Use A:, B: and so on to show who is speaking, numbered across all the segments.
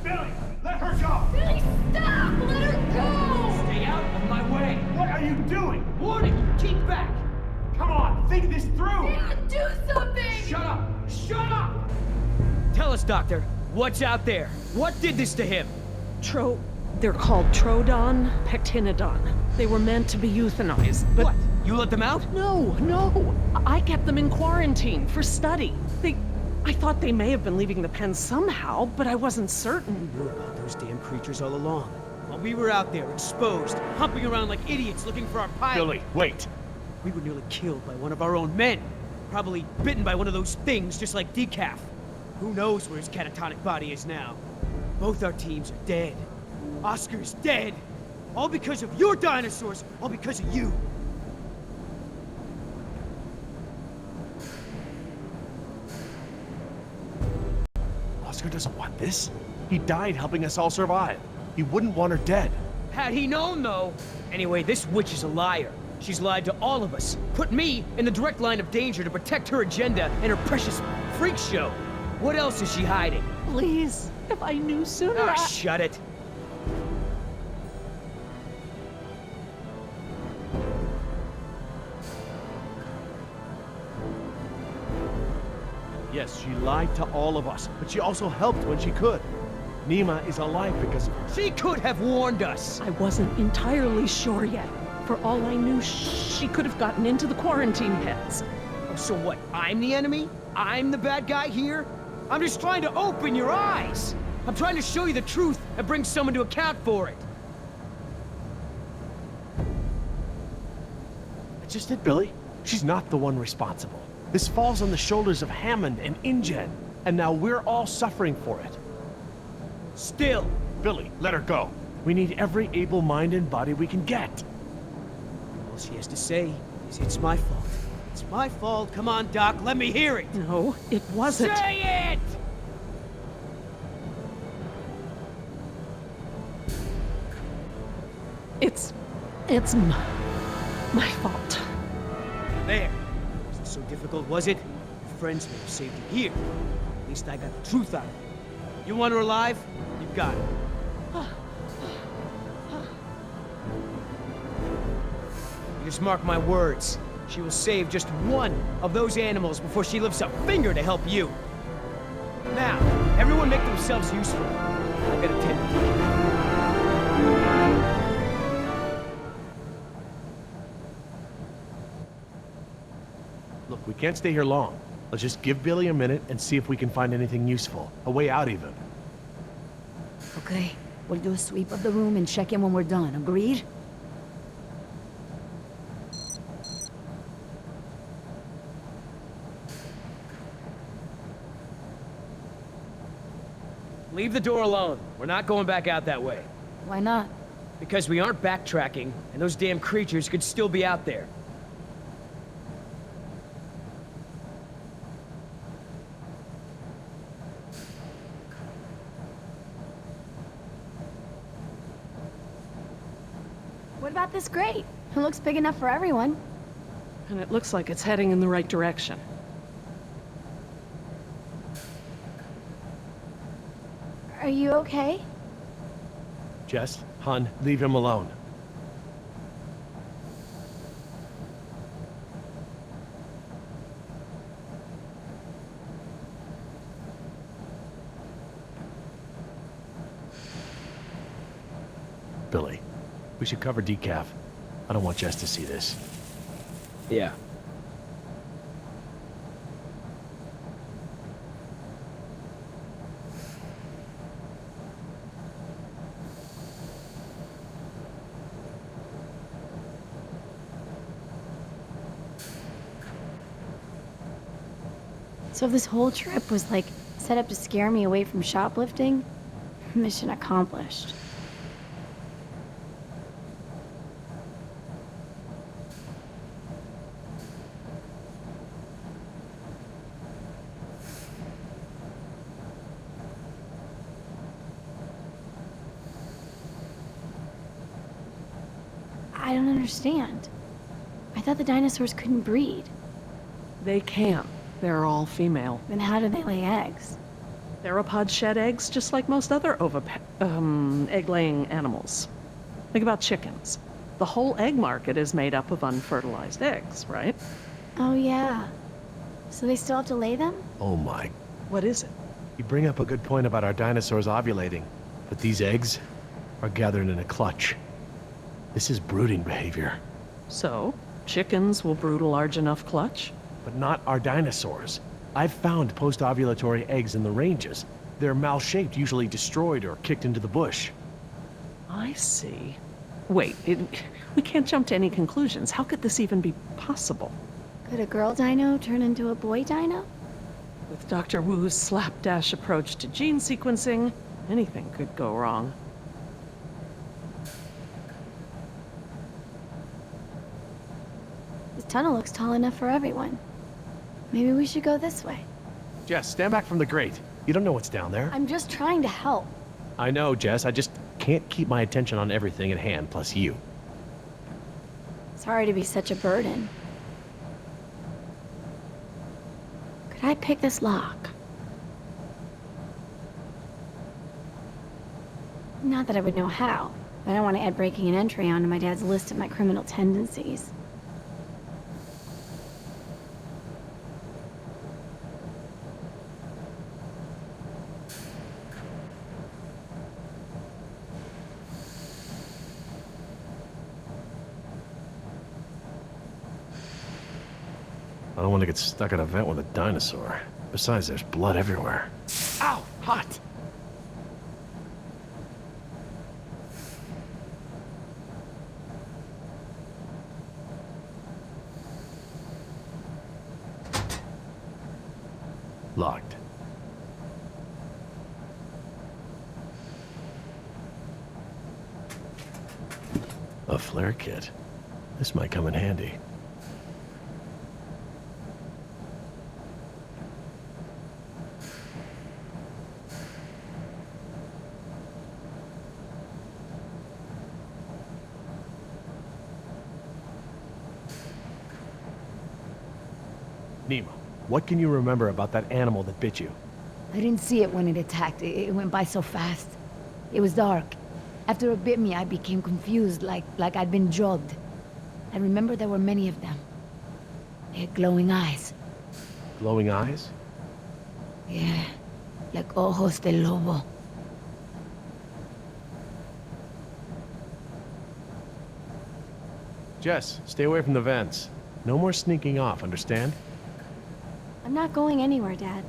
A: Billy, let her go!
B: Billy, stop! Let her go!
C: Stay out of my way!
A: What are you doing?
C: Warning! Keep back!
A: Come on, think this through!
B: Dan, do something!
C: Shut up! Shut up! Tell us, Doctor, what's out there? What did this to him?
D: They're called Trodon Pectinodon. They were meant to be euthanized, but...
C: What? You let them out?
D: No. I kept them in quarantine for study. I thought they may have been leaving the pen somehow, but I wasn't certain.
C: We knew about those damn creatures all along. While we were out there, exposed, humping around like idiots looking for our pilot.
A: Billy, wait.
C: We were nearly killed by one of our own men. Probably bitten by one of those things just like Decaf. Who knows where his catatonic body is now? Both our teams are dead. Oscar's dead. All because of your dinosaurs. All because of you.
A: Oscar doesn't want this. He died helping us all survive. He wouldn't want her dead.
C: Had he known, though. Anyway, this witch is a liar. She's lied to all of us. Put me in the direct line of danger to protect her agenda and her precious freak show. What else is she hiding?
D: Please, if I knew sooner,
C: Ah, shut it.
A: Yes, she lied to all of us, but she also helped when she could. Nima is alive because of her.
C: She could have warned us.
D: I wasn't entirely sure yet. For all I knew, she could have gotten into the quarantine pens.
C: Oh, so what? I'm the enemy? I'm the bad guy here? I'm just trying to open your eyes. I'm trying to show you the truth and bring someone to account for it.
A: That's just it, Billy. She's not the one responsible. This falls on the shoulders of Hammond and InGen, and now we're all suffering for it.
C: Still.
A: Billy, let her go. We need every able mind and body we can get.
C: All she has to say is it's my fault. It's my fault. Come on, Doc, let me hear it.
D: No, it wasn't.
C: Say it!
D: It's my fault.
C: There. Wasn't so difficult, was it? Your friends may have saved you here. At least I got the truth out of it. You want her alive? You got it. You just mark my words. She will save just one of those animals before she lifts a finger to help you. Now, everyone make themselves useful. I gotta tend to you.
A: Look, we can't stay here long. Let's just give Billy a minute and see if we can find anything useful. A way out, even.
E: Okay, we'll do a sweep of the room and check in when we're done. Agreed?
C: Leave the door alone. We're not going back out that way.
E: Why not?
C: Because we aren't backtracking, and those damn creatures could still be out there.
B: What about this grate? It looks big enough for everyone.
D: And it looks like it's heading in the right direction.
B: Are you okay?
A: Jess, Hun, leave him alone. Billy, we should cover Decaf. I don't want Jess to see this.
C: Yeah.
B: So if this whole trip was like set up to scare me away from shoplifting, mission accomplished. I don't understand. I thought the dinosaurs couldn't breed.
D: They can. They're all female.
B: Then how do they lay eggs?
D: Theropods shed eggs just like most other egg-laying animals. Think about chickens. The whole egg market is made up of unfertilized eggs, right?
B: Oh, yeah. So they still have to lay them?
A: Oh my.
D: What is it?
A: You bring up a good point about our dinosaurs ovulating, but these eggs are gathered in a clutch. This is brooding behavior.
D: So, chickens will brood a large enough clutch?
A: But not our dinosaurs. I've found post-ovulatory eggs in the ranges. They're mal-shaped, usually destroyed or kicked into the bush.
D: I see. Wait, we can't jump to any conclusions. How could this even be possible?
B: Could a girl dino turn into a boy dino?
D: With Dr. Wu's slapdash approach to gene sequencing, anything could go wrong.
B: This tunnel looks tall enough for everyone. Maybe we should go this way.
A: Jess, stand back from the grate. You don't know what's down there.
B: I'm just trying to help.
A: I know, Jess. I just can't keep my attention on everything at hand, plus you.
B: Sorry to be such a burden. Could I pick this lock? Not that I would know how, but I don't want to add breaking and entry onto my dad's list of my criminal tendencies.
A: I don't want to get stuck at a vent with a dinosaur. Besides, there's blood everywhere. Ow! Hot! Locked. A flare kit. This might come in handy. Nima, what can you remember about that animal that bit you?
E: I didn't see it when it attacked. It went by so fast. It was dark. After it bit me, I became confused, like I'd been drugged. I remember there were many of them. They had glowing eyes.
A: Glowing eyes?
E: Yeah, like ojos de lobo.
A: Jess, stay away from the vents. No more sneaking off, understand?
B: I'm not going anywhere, Dad.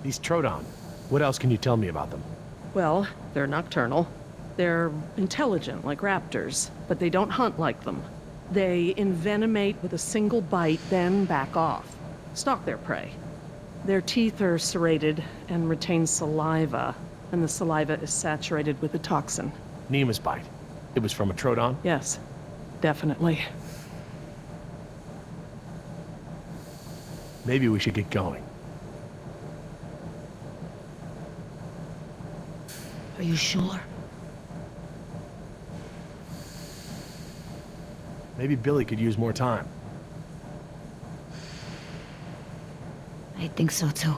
A: These Troodon, what else can you tell me about them?
D: Well, they're nocturnal. They're intelligent like raptors, but they don't hunt like them. They envenomate with a single bite, then back off. Stalk their prey. Their teeth are serrated and retain saliva, and the saliva is saturated with a toxin.
A: Nima's bite. It was from a Troodon?
D: Yes, definitely.
A: Maybe we should get going.
E: Are you sure?
A: Maybe Billy could use more time.
E: I think so too.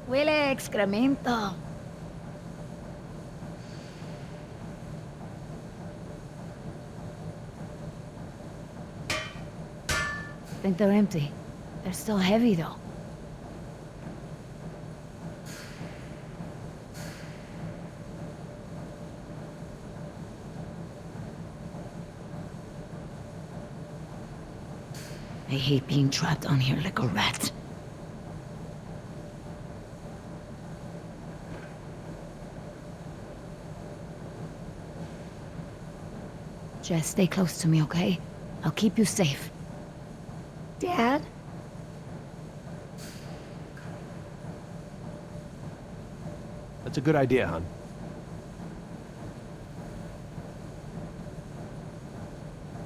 E: Huele a excremento. I think they're empty. They're still heavy though. I hate being trapped down here like a rat. Jess, stay close to me, okay? I'll keep you safe.
B: Dad?
A: That's a good idea, hon.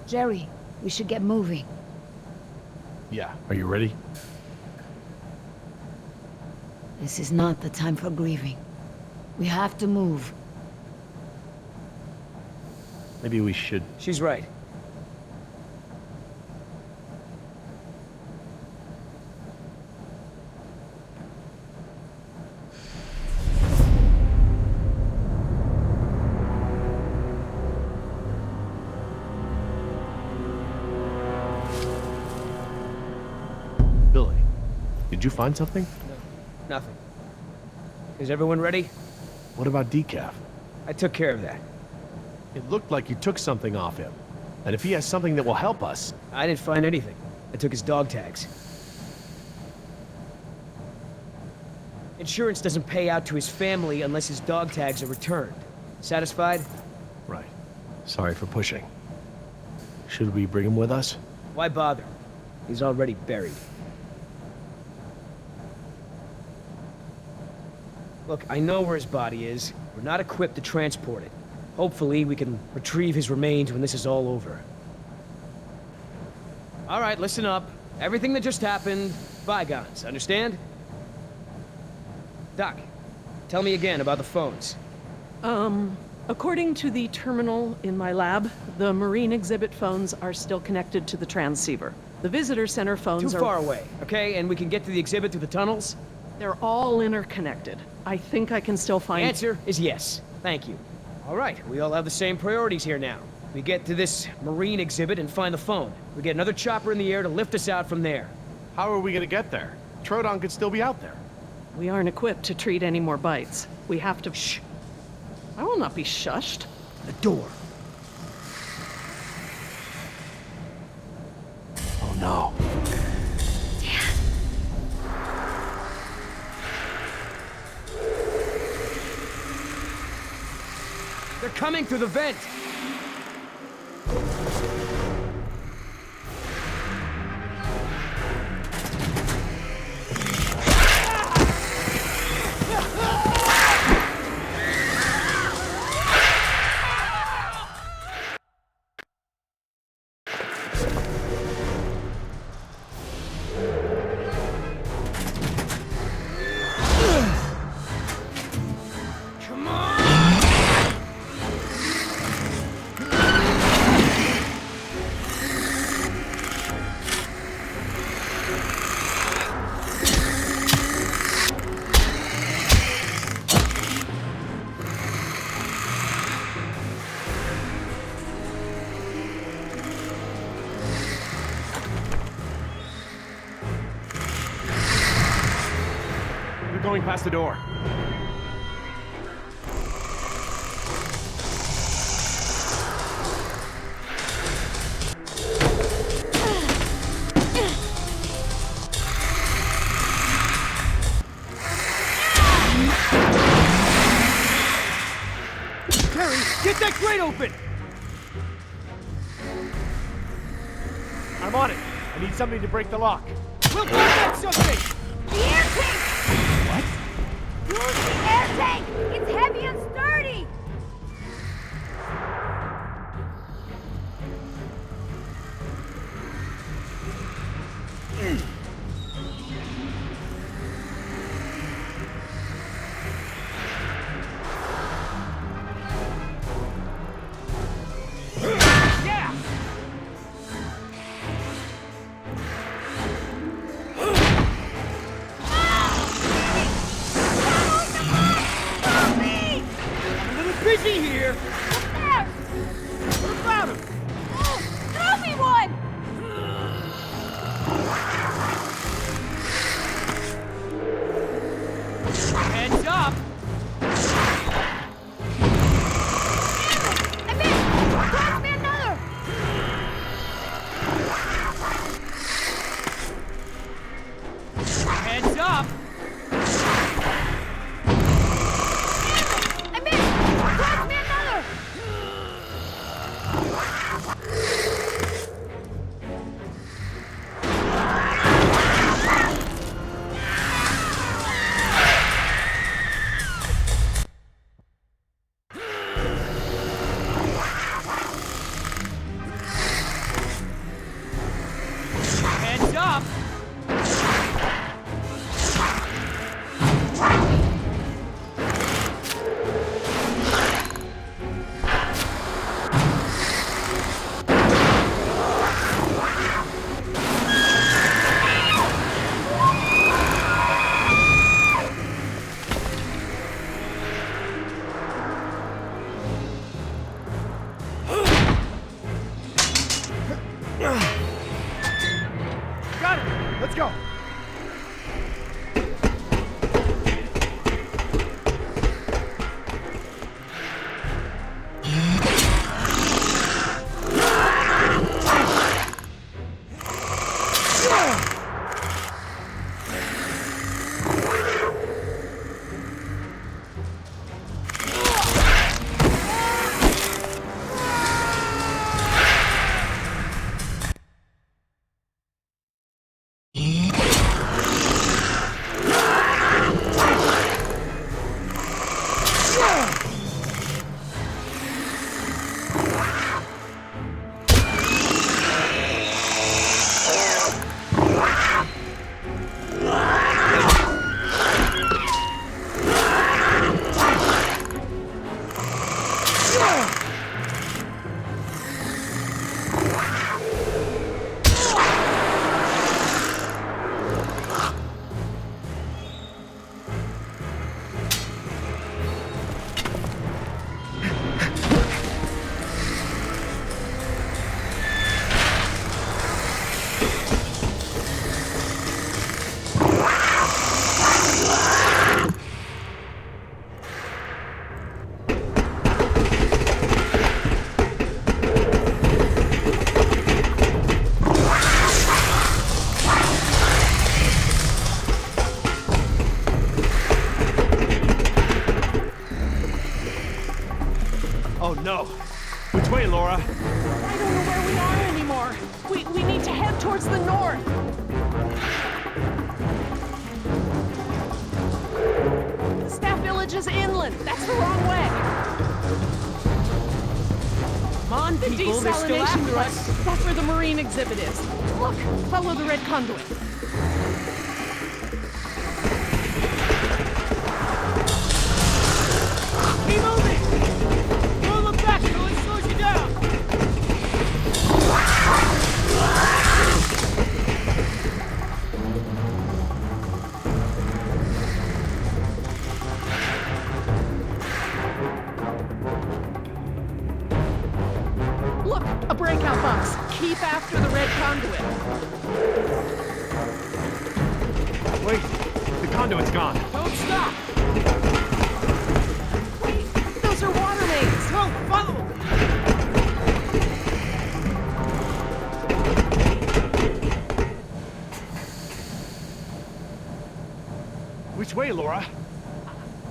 E: Jerry, we should get moving.
A: Yeah, are you ready?
E: This is not the time for grieving. We have to move.
A: Maybe we should...
C: She's right.
A: Billy, did you find something?
C: No, nothing. Is everyone ready?
A: What about Decaf?
C: I took care of that.
A: It looked like you took something off him. And if he has something that will help us...
C: I didn't find anything. I took his dog tags. Insurance doesn't pay out to his family unless his dog tags are returned. Satisfied?
A: Right. Sorry for pushing. Should we bring him with us?
C: Why bother? He's already buried. Look, I know where his body is. We're not equipped to transport it. Hopefully, we can retrieve his remains when this is all over. All right, listen up. Everything that just happened, bygones, understand? Doc, tell me again about the phones.
D: According to the terminal in my lab, the marine exhibit phones are still connected to the transceiver. The visitor center phones
C: Too
D: are...
C: far away, okay? And we can get to the exhibit through the tunnels?
D: They're all interconnected. I think I can still
C: The
D: find...
C: answer is yes. Thank you. All right, we all have the same priorities here now. We get to this marine exhibit and find the phone. We get another chopper in the air to lift us out from there.
A: How are we gonna get there? Troodon could still be out there.
D: We aren't equipped to treat any more bites. We have to... Shh. I will not be shushed.
C: The door.
A: Oh no.
C: They're coming through the vent!
A: We're going past the door.
C: Terry, get that grate open!
A: I'm on it. I need something to break the lock.
C: We'll find that something!
E: The air tank!
A: What?
E: Use the air tank! It's heavy and sturdy!
C: Yeah!
A: Got it! Let's go! Oh no! Which way, Laura?
D: I don't know where we are anymore. We need to head towards the north. The staff village is inland. That's the wrong way.
C: Come on,
D: The
C: people, they're still
D: desalination
C: after
D: plant.
C: us.
D: That's where the marine exhibit is. Look, follow the red conduit.
C: Keep moving! Don't look back, or it slows you down!
D: Look, a breakout box. Keep after the red conduit.
A: Wait, the conduit's gone.
C: Don't stop!
D: Wait, those are water mains.
C: No, follow!
A: Which way, Laura?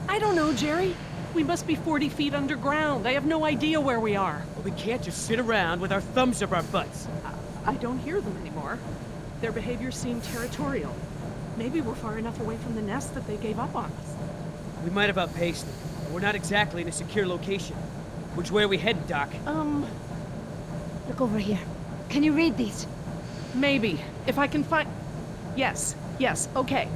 D: I don't know, Jerry. We must be 40 feet underground. I have no idea where we are.
C: Well, we can't just sit around with our thumbs up our butts.
D: I don't hear them anymore. Their behavior seemed territorial. Maybe we're far enough away from the nest that they gave up on us.
C: We might have outpaced them, but we're not exactly in a secure location. Which way are we headed, Doc?
E: Look over here. Can you read these?
D: Maybe. If I can find... Yes, okay.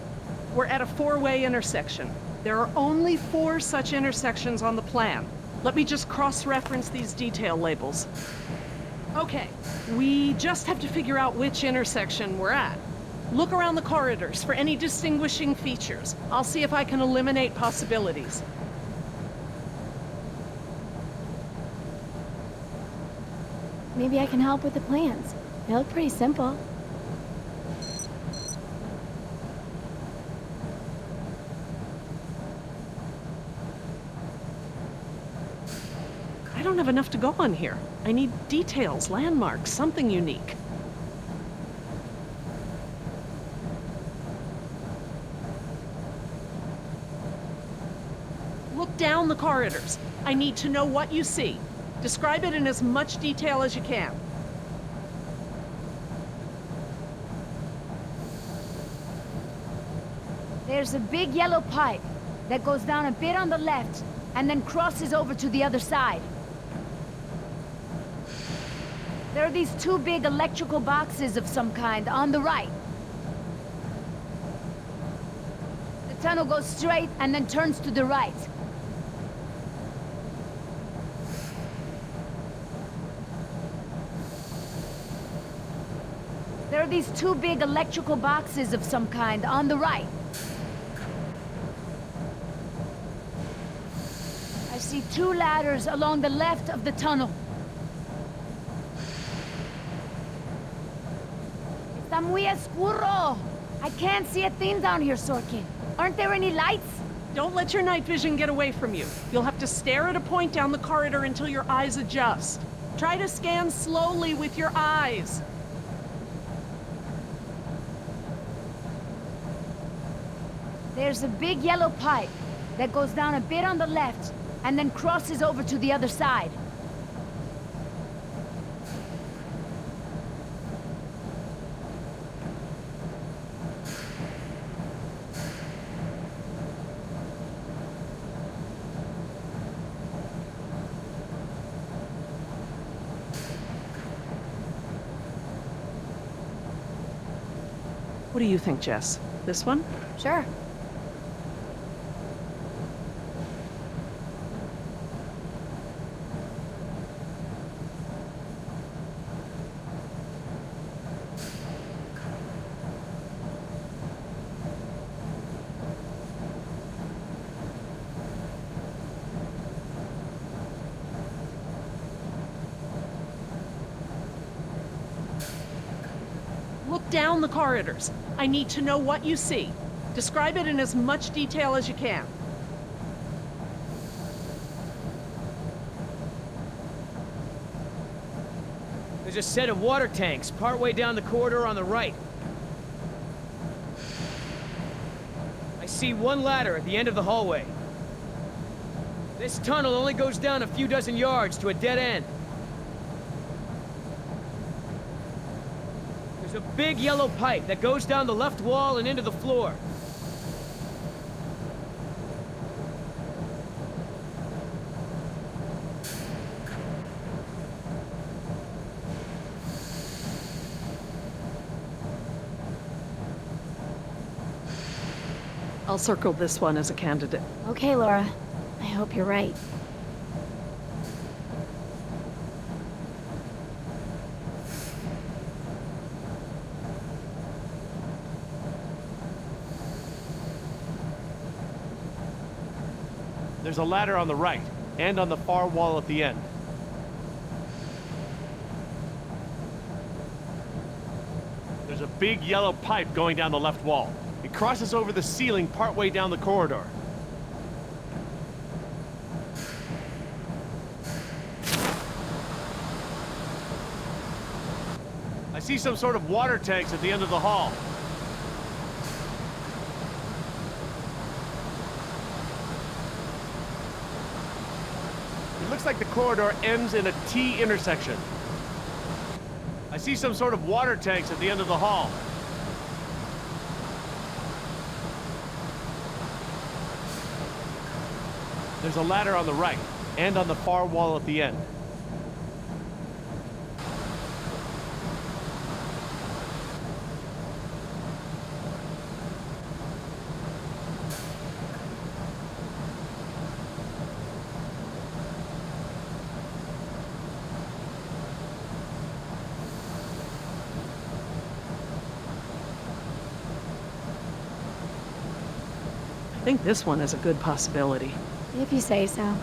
D: We're at a four-way intersection. There are only 4 such intersections on the plan. Let me just cross-reference these detail labels. Okay, we just have to figure out which intersection we're at. Look around the corridors for any distinguishing features. I'll see if I can eliminate possibilities.
B: Maybe I can help with the plans. They look pretty simple.
D: I don't have enough to go on here. I need details, landmarks, something unique. Look down the corridors. I need to know what you see. Describe it in as much detail as you can.
E: There's a big yellow pipe that goes down a bit on the left and then crosses over to the other side. There are these 2 big electrical boxes of some kind on the right. The tunnel goes straight and then turns to the right. There are these 2 big electrical boxes of some kind on the right. I see 2 ladders along the left of the tunnel. Está muy oscuro. I can't see a thing down here, Sorkin. Aren't there any lights?
D: Don't let your night vision get away from you. You'll have to stare at a point down the corridor until your eyes adjust. Try to scan slowly with your eyes.
E: There's a big yellow pipe that goes down a bit on the left and then crosses over to the other side.
D: What do you think, Jess? This one?
B: Sure.
D: Look down the corridors. I need to know what you see. Describe it in as much detail as you can.
C: There's a set of water tanks partway down the corridor on the right. I see one ladder at the end of the hallway. This tunnel only goes down a few dozen yards to a dead end. There's a big yellow pipe that goes down the left wall and into the floor.
D: I'll circle this one as a candidate.
B: Okay, Laura. I hope you're right.
A: There's a ladder on the right, and on the far wall at the end. There's a big yellow pipe going down the left wall. It crosses over the ceiling partway down the corridor. I see some sort of water tanks at the end of the hall. It looks like the corridor ends in a T intersection. I see some sort of water tanks at the end of the hall. There's a ladder on the right, and on the far wall at the end.
D: I think this one is a good possibility.
B: If you say so.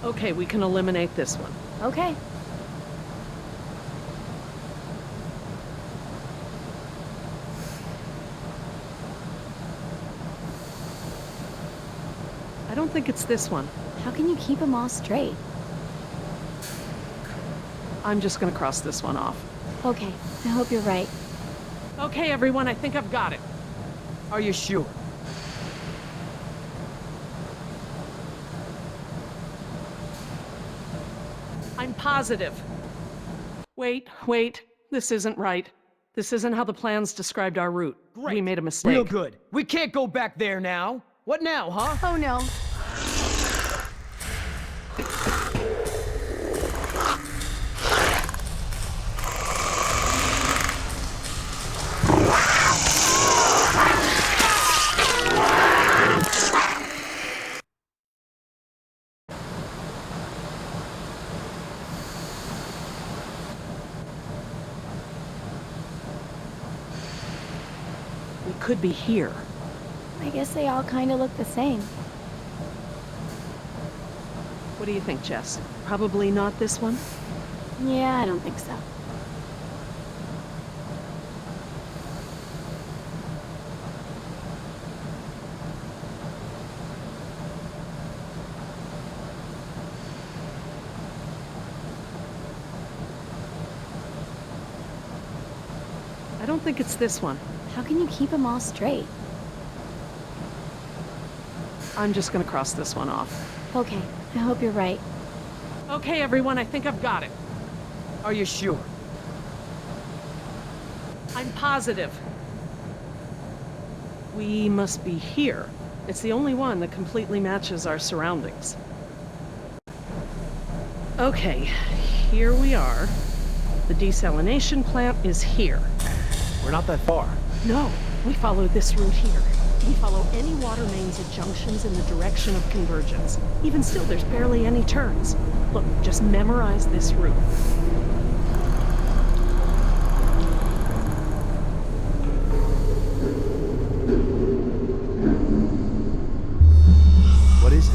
D: Okay, we can eliminate this one.
B: Okay.
D: I don't think it's this one.
B: How can you keep them all straight?
D: I'm just gonna cross this one off.
B: Okay, I hope you're right.
D: Okay, everyone, I think I've got it.
C: Are you sure?
D: I'm positive. Wait. This isn't right. This isn't how the plans described our route.
C: Great.
D: We made a mistake.
C: Real good. We can't go back there now. What now, huh?
B: Oh no.
D: We could be here.
B: I guess they all kind of look the same.
D: What do you think, Jess? Probably not this one?
B: Yeah, I don't think so.
D: I don't think it's this one.
B: How can you keep them all straight?
D: I'm just gonna cross this one off.
B: Okay, I hope you're right.
D: Okay, everyone, I think I've got it.
C: Are you sure?
D: I'm positive. We must be here. It's the only one that completely matches our surroundings. Okay, here we are. The desalination plant is here.
A: We're not that far.
D: No, we follow this route here. We follow any water mains at junctions in the direction of convergence. Even still, there's barely any turns. Look, just memorize this route.
A: What is it?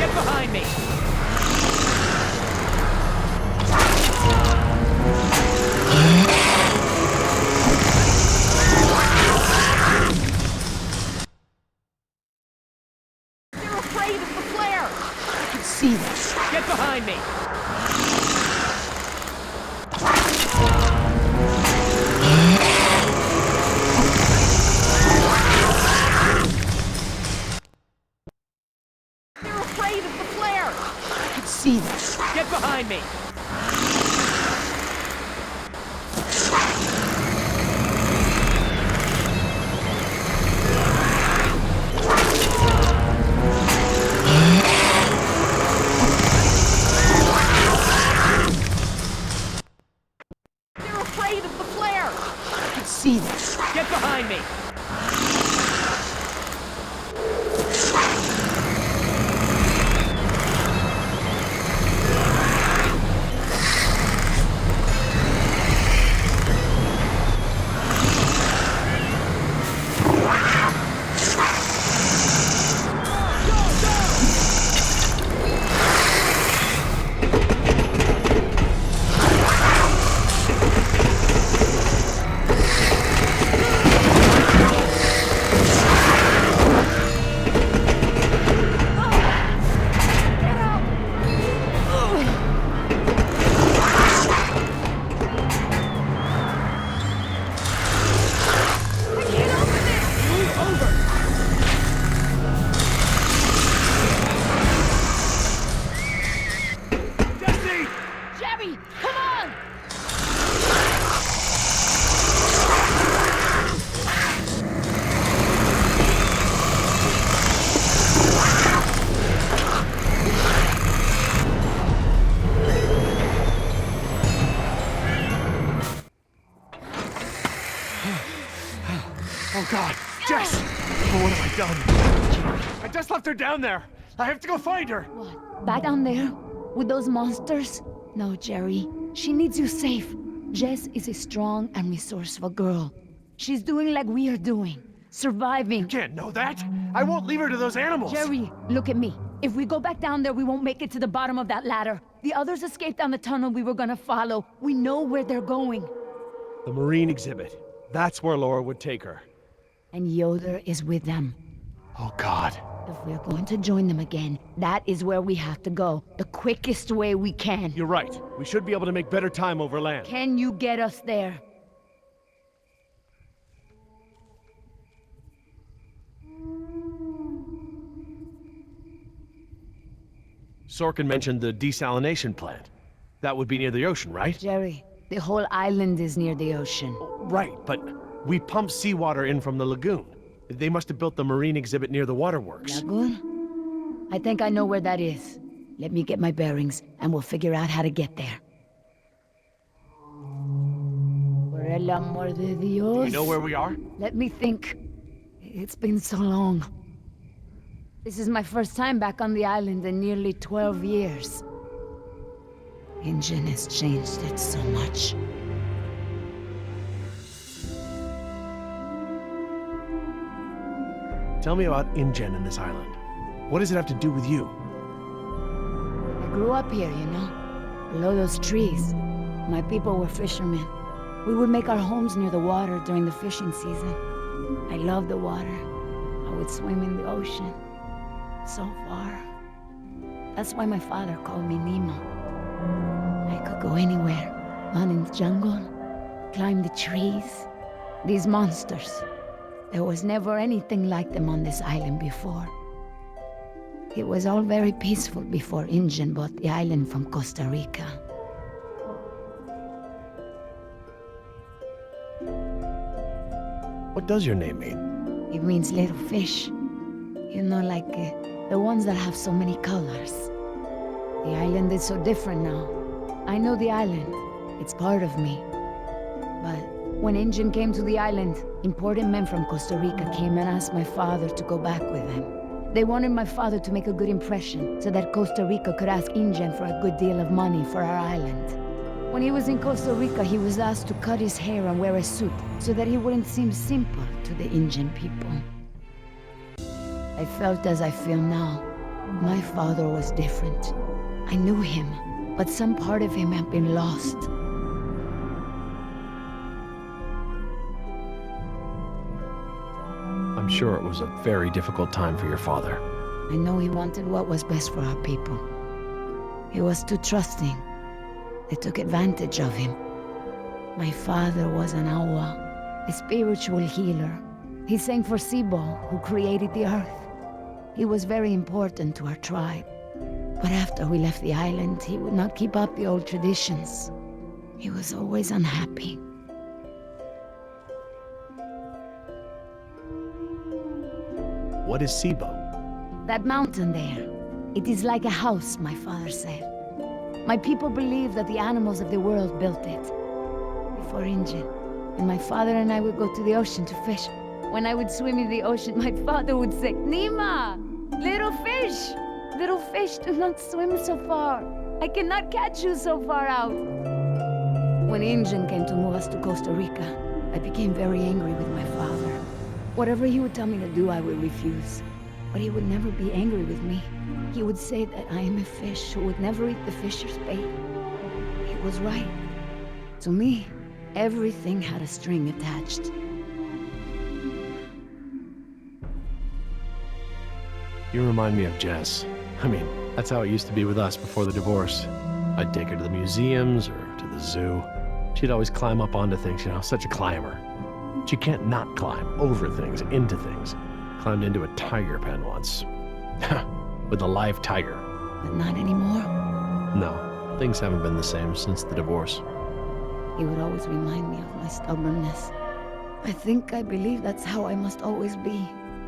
C: Get behind me!
E: They're afraid of the flare! I can see this.
C: Get behind me!
E: They're afraid of the flare! I can see this.
C: Get behind me!
E: They're afraid of the flare! I can see this.
C: Get behind me!
E: Jerry, come on!
A: Oh God, Jess! Oh, what have I done? I just left her down there. I have to go find her.
E: What? Back down there? With those monsters? No, Jerry. She needs you safe. Jess is a strong and resourceful girl. She's doing like we are doing. Surviving.
A: Can't know that. I won't leave her to those animals.
E: Jerry, look at me. If we go back down there, we won't make it to the bottom of that ladder. The others escaped down the tunnel we were gonna follow. We know where they're going.
A: The marine exhibit. That's where Laura would take her.
E: And Yoder is with them.
A: Oh God.
E: If we're going to join them again, that is where we have to go. The quickest way we can.
A: You're right. We should be able to make better time over land.
E: Can you get us there?
A: Sorkin mentioned the desalination plant. That would be near the ocean, right?
E: Jerry, the whole island is near the ocean.
A: Right, but we pump seawater in from the lagoon. They must have built the marine exhibit near the waterworks.
E: Lagoon? I think I know where that is. Let me get my bearings, and we'll figure out how to get there. Por el amor de Dios.
A: Do you know where we are?
E: Let me think. It's been so long. This is my first time back on the island in nearly 12 years. Injun has changed it so much.
A: Tell me about InGen and this island. What does it have to do with you?
E: I grew up here, you know, below those trees. My people were fishermen. We would make our homes near the water during the fishing season. I loved the water. I would swim in the ocean. So far. That's why my father called me Nemo. I could go anywhere. Run in the jungle, climb the trees. These monsters. There was never anything like them on this island before. It was all very peaceful before InGen bought the island from Costa Rica.
A: What does your name mean?
E: It means little fish. You know, like the ones that have so many colors. The island is so different now. I know the island. It's part of me. But when InGen came to the island, important men from Costa Rica came and asked my father to go back with them. They wanted my father to make a good impression so that Costa Rica could ask InGen for a good deal of money for our island. When he was in Costa Rica, he was asked to cut his hair and wear a suit so that he wouldn't seem simple to the InGen people. I felt as I feel now. My father was different. I knew him, but some part of him had been lost.
A: I'm sure it was a very difficult time for your father.
E: I know he wanted what was best for our people. He was too trusting. They took advantage of him. My father was an awa, a spiritual healer. He sang for Sibo, who created the earth. He was very important to our tribe. But after we left the island, he would not keep up the old traditions. He was always unhappy.
A: What is Sibo?
E: That mountain there. It is like a house, my father said. My people believe that the animals of the world built it. Before InGen. And my father and I would go to the ocean to fish. When I would swim in the ocean, my father would say, Nima! Little fish! Little fish, do not swim so far. I cannot catch you so far out. When InGen came to move us to Costa Rica, I became very angry with my father. Whatever he would tell me to do, I would refuse. But he would never be angry with me. He would say that I am a fish who would never eat the fisher's bait. He was right. To me, everything had a string attached.
A: You remind me of Jess. I mean, that's how it used to be with us before the divorce. I'd take her to the museums or to the zoo. She'd always climb up onto things, you know, such a climber. She can't not climb over things, into things. Climbed into a tiger pen once. With a live tiger.
E: But not anymore.
A: No, things haven't been the same since the divorce.
E: He would always remind me of my stubbornness. I think I believe that's how I must always be.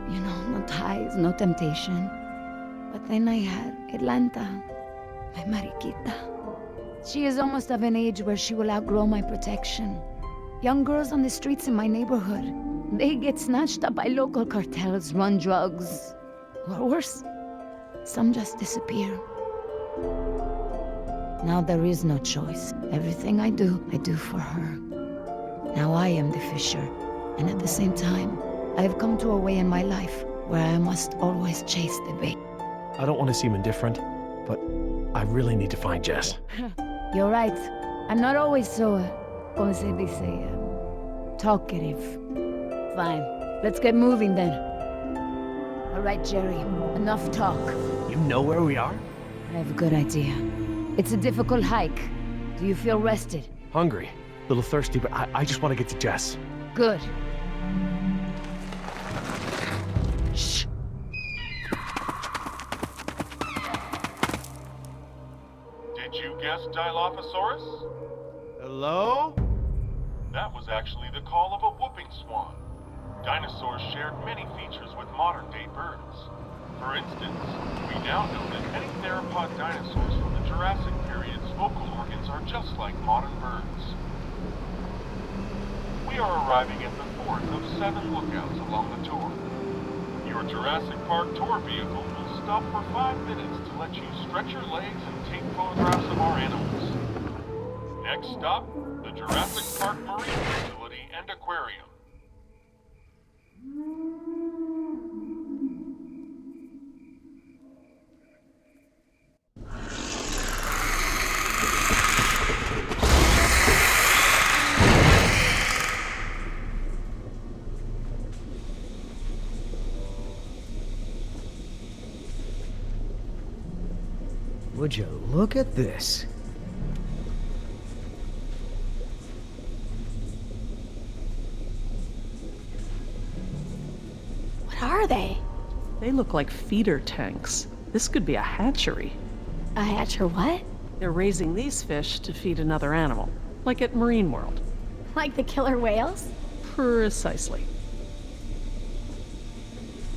E: You know, no ties, no temptation. But then I had Atlanta, my mariquita. She is almost of an age where she will outgrow my protection. Young girls on the streets in my neighborhood, they get snatched up by local cartels, run drugs. Or worse, some just disappear. Now there is no choice. Everything I do for her. Now I am the fisher, and at the same time, I have come to a way in my life where I must always chase the bait.
A: I don't want to seem indifferent, but I really need to find Jess.
E: You're right. I'm not always so, como se dice, talkative. Fine. Let's get moving then. All right, Jerry. Enough talk.
A: You know where we are?
E: I have a good idea. It's a difficult hike. Do you feel rested?
A: Hungry. A little thirsty, but I just want to get to Jess.
E: Good.
A: Shh.
F: Did you guess Dilophosaurus?
A: Hello?
F: That was actually the call of a whooping swan. Dinosaurs shared many features with modern-day birds. For instance, we now know that many theropod dinosaurs from the Jurassic period's vocal organs are just like modern birds. We are arriving at the fourth of 7 lookouts along the tour. Your Jurassic Park tour vehicle will stop for 5 minutes to let you stretch your legs and take photographs of our animals. Next stop, the Jurassic Park Marine Facility and Aquarium.
C: Would you look at this?
B: What are they?
D: They look like feeder tanks. This could be a hatchery.
B: A hatcher what?
D: They're raising these fish to feed another animal, like at Marine World.
B: Like the killer whales?
D: Precisely.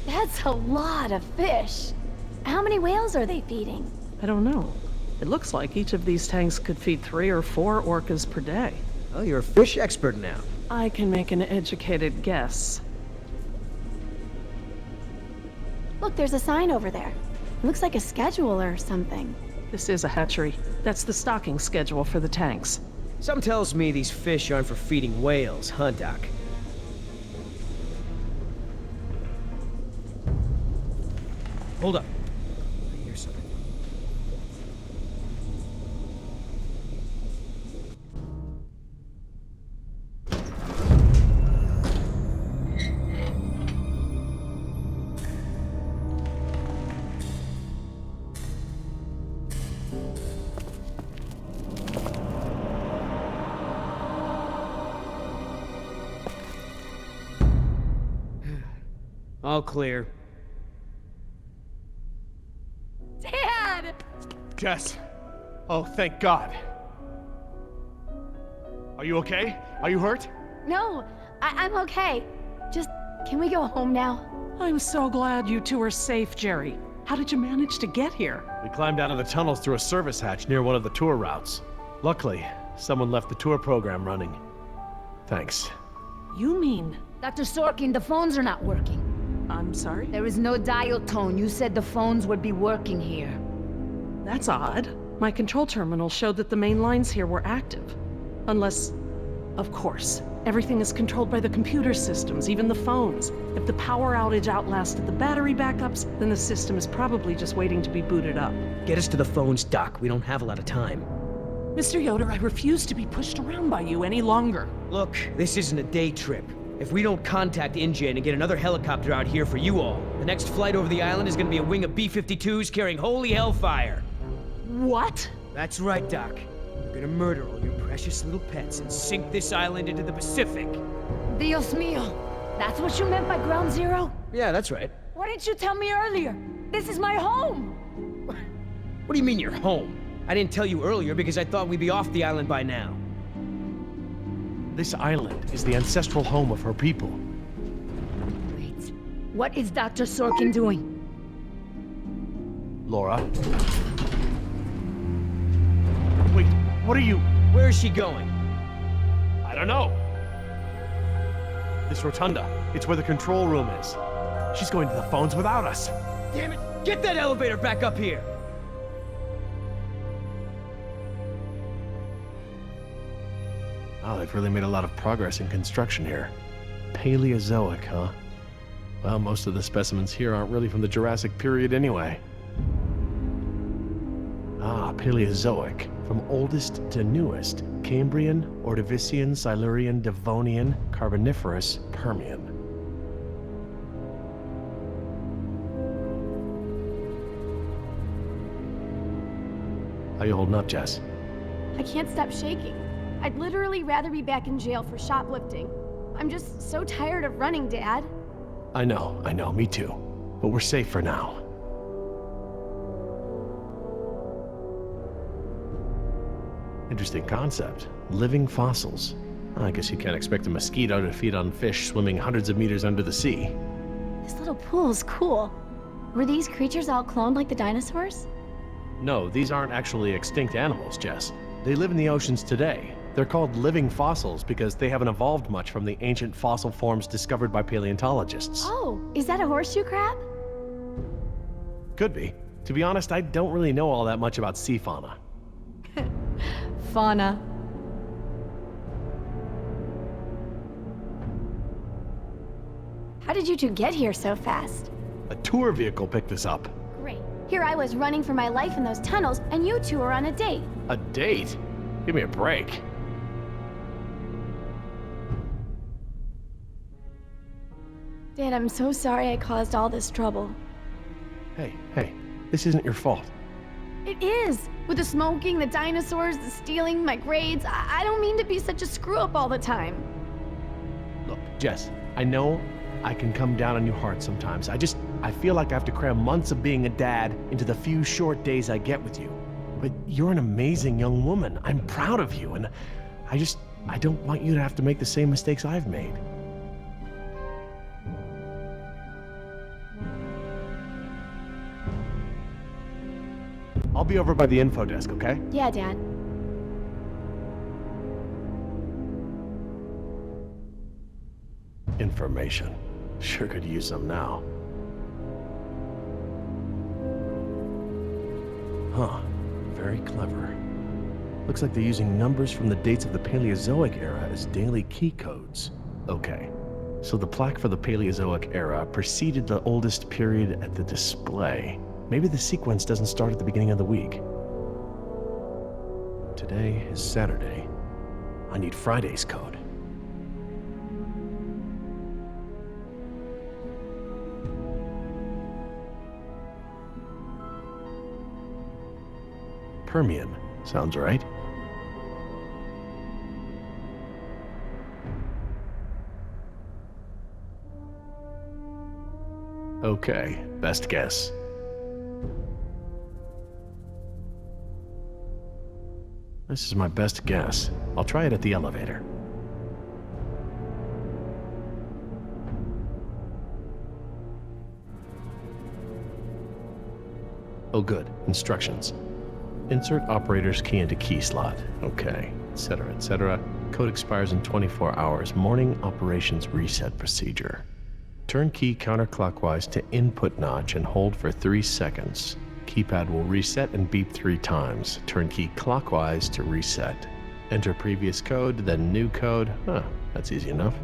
B: That's a lot of fish. How many whales are they feeding?
D: I don't know. It looks like each of these tanks could feed 3 or 4 orcas per day.
C: Oh, you're a fish expert now.
D: I can make an educated guess.
B: Look, there's a sign over there. It looks like a schedule or something.
D: This is a hatchery. That's the stocking schedule for the tanks.
C: Something tells me these fish aren't for feeding whales, huh, Doc? Hold up. I hear something. All clear.
B: Dad!
A: Jess! Oh, thank God. Are you okay? Are you hurt?
B: No, I'm okay. Just, can we go home now?
D: I'm so glad you two are safe, Jerry. How did you manage to get here?
A: We climbed out of the tunnels through a service hatch near one of the tour routes. Luckily, someone left the tour program running. Thanks.
D: You mean...
E: Dr. Sorkin, the phones are not working.
D: I'm sorry?
E: There is no dial tone. You said the phones would be working here.
D: That's odd. My control terminal showed that the main lines here were active. Unless... Of course. Everything is controlled by the computer systems, even the phones. If the power outage outlasted the battery backups, then the system is probably just waiting to be booted up.
C: Get us to the phones, Doc. We don't have a lot of time.
D: Mr. Yoder, I refuse to be pushed around by you any longer.
C: Look, this isn't a day trip. If we don't contact InGen and get another helicopter out here for you all, the next flight over the island is gonna be a wing of B-52s carrying holy hellfire.
D: What?
C: That's right, Doc. We're gonna murder all your precious little pets and sink this island into the Pacific.
E: Dios mío. That's what you meant by ground zero?
C: Yeah, that's right.
E: Why didn't you tell me earlier? This is my home!
C: What do you mean you're home? I didn't tell you earlier because I thought we'd be off the island by now.
A: This island is the ancestral home of her people.
E: Wait. What is Dr. Sorkin doing?
A: Laura? Wait, what are you...
C: Where is she going?
A: I don't know. This rotunda. It's where the control room is. She's going to the phones without us.
C: Damn it! Get that elevator back up here!
A: Oh, they've really made a lot of progress in construction here. Paleozoic, huh? Well, most of the specimens here aren't really from the Jurassic period anyway. Ah, Paleozoic. From oldest to newest. Cambrian, Ordovician, Silurian, Devonian, Carboniferous, Permian. How you holding up, Jess?
B: I can't stop shaking. I'd literally rather be back in jail for shoplifting. I'm just so tired of running, Dad.
A: I know, me too. But we're safe for now. Interesting concept. Living fossils. I guess you can't expect a mosquito to feed on fish swimming hundreds of meters under the sea.
B: This little pool's cool. Were these creatures all cloned like the dinosaurs?
A: No, these aren't actually extinct animals, Jess. They live in the oceans today. They're called living fossils because they haven't evolved much from the ancient fossil forms discovered by paleontologists.
B: Oh, is that a horseshoe crab?
A: Could be. To be honest, I don't really know all that much about sea fauna.
B: Fauna. How did you two get here so fast?
A: A tour vehicle picked us up.
B: Great. Here I was running for my life in those tunnels, and you two are on a date.
A: A date? Give me a break.
B: Dad, I'm so sorry I caused all this trouble.
A: Hey, this isn't your fault.
B: It is! With the smoking, the dinosaurs, the stealing, my grades, I don't mean to be such a screw-up all the time.
A: Look, Jess, I know I can come down on you hard sometimes. I feel like I have to cram months of being a dad into the few short days I get with you. But you're an amazing young woman. I'm proud of you, and I don't want you to have to make the same mistakes I've made. I'll be over by the info desk, okay?
B: Yeah, Dad.
A: Information. Sure could use some now. Huh. Very clever. Looks like they're using numbers from the dates of the Paleozoic era as daily key codes. Okay. So the plaque for the Paleozoic era preceded the oldest period at the display. Maybe the sequence doesn't start at the beginning of the week. Today is Saturday. I need Friday's code. Permian. Sounds right. Okay, best guess. This is my best guess. I'll try it at the elevator. Oh good, instructions. Insert operator's key into key slot. Okay, etc., etc. Code expires in 24 hours. Morning operations reset procedure. Turn key counterclockwise to input notch and hold for 3 seconds. Keypad will reset and beep 3 times. Turn key clockwise to reset. Enter previous code, then new code. Huh, that's easy enough.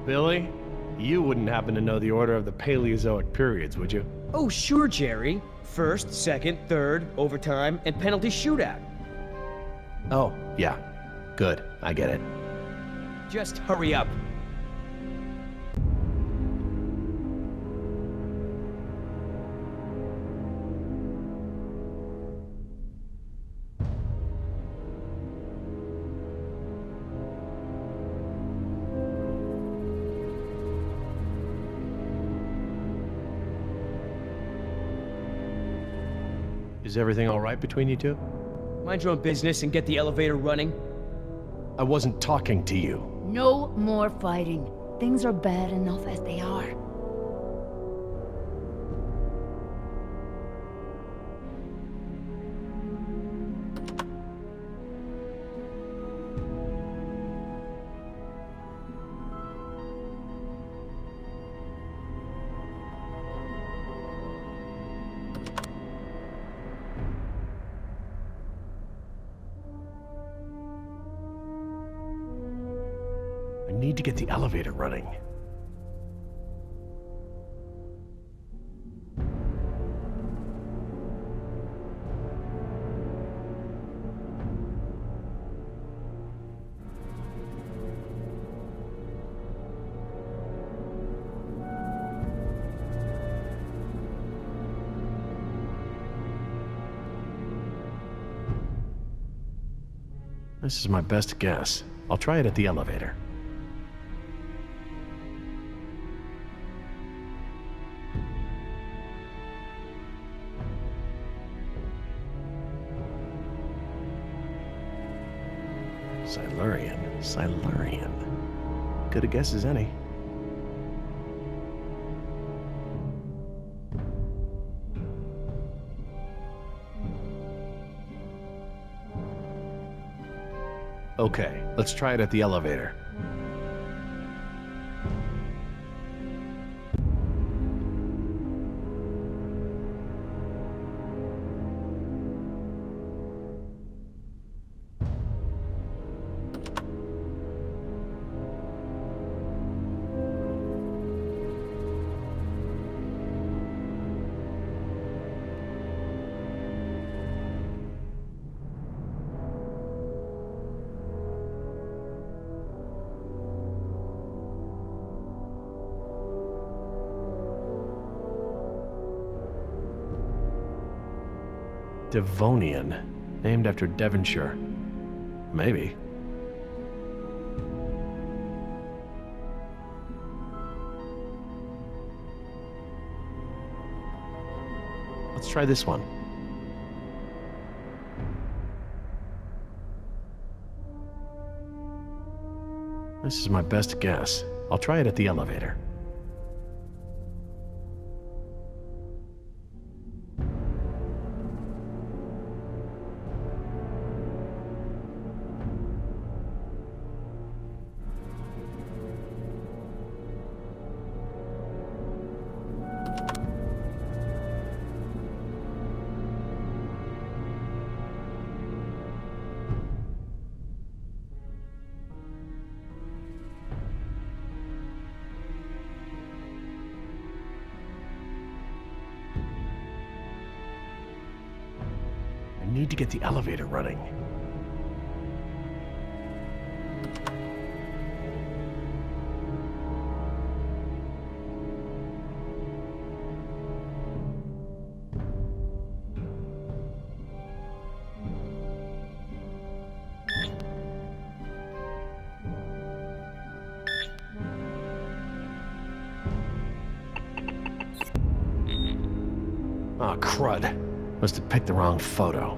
A: Billy, you wouldn't happen to know the order of the Paleozoic periods, would you?
C: Oh, sure, Jerry. First, second, third, overtime, and penalty shootout.
A: Oh, yeah. Good, I get it.
C: Just hurry up.
A: Is everything all right between you two?
C: Mind your own business and get the elevator running.
A: I wasn't talking to you.
E: No more fighting. Things are bad enough as they are.
A: I need to get the elevator running. This is my best guess. I'll try it at the elevator. Silurian. Good a guess as any. Okay, let's try it at the elevator. Devonian, named after Devonshire. Maybe. Let's try this one. This is my best guess. I'll try it at the elevator. I need to get the elevator running. Oh, crud. Must have picked the wrong photo.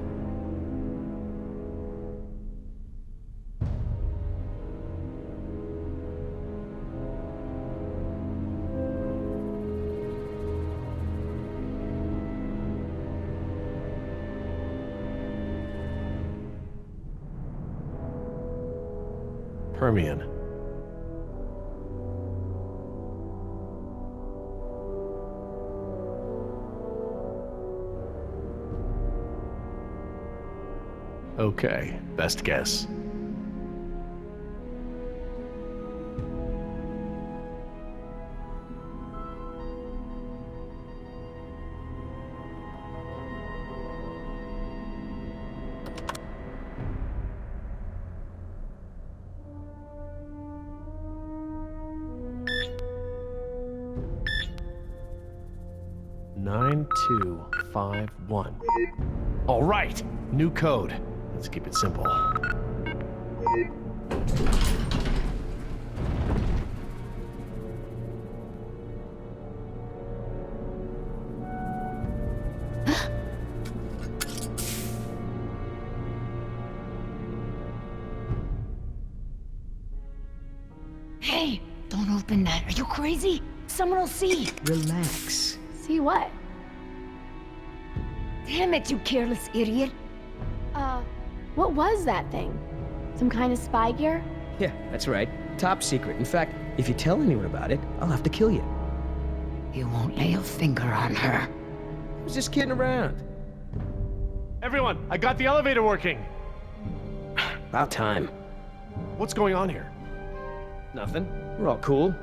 A: Permian. Okay, best guess. Nine, 2, 5, 1. All right, new code. Let's keep it simple.
E: Hey, don't open that. Are you crazy? Someone will see.
G: Relax.
B: See what?
E: Damn it, you careless idiot.
B: What was that thing? Some kind of spy gear?
G: Yeah, that's right. Top secret. In fact, if you tell anyone about it, I'll have to kill you.
E: You won't lay a finger on her.
G: I was just kidding around.
A: Everyone, I got the elevator working.
G: About time.
A: What's going on here?
G: Nothing. We're all cool.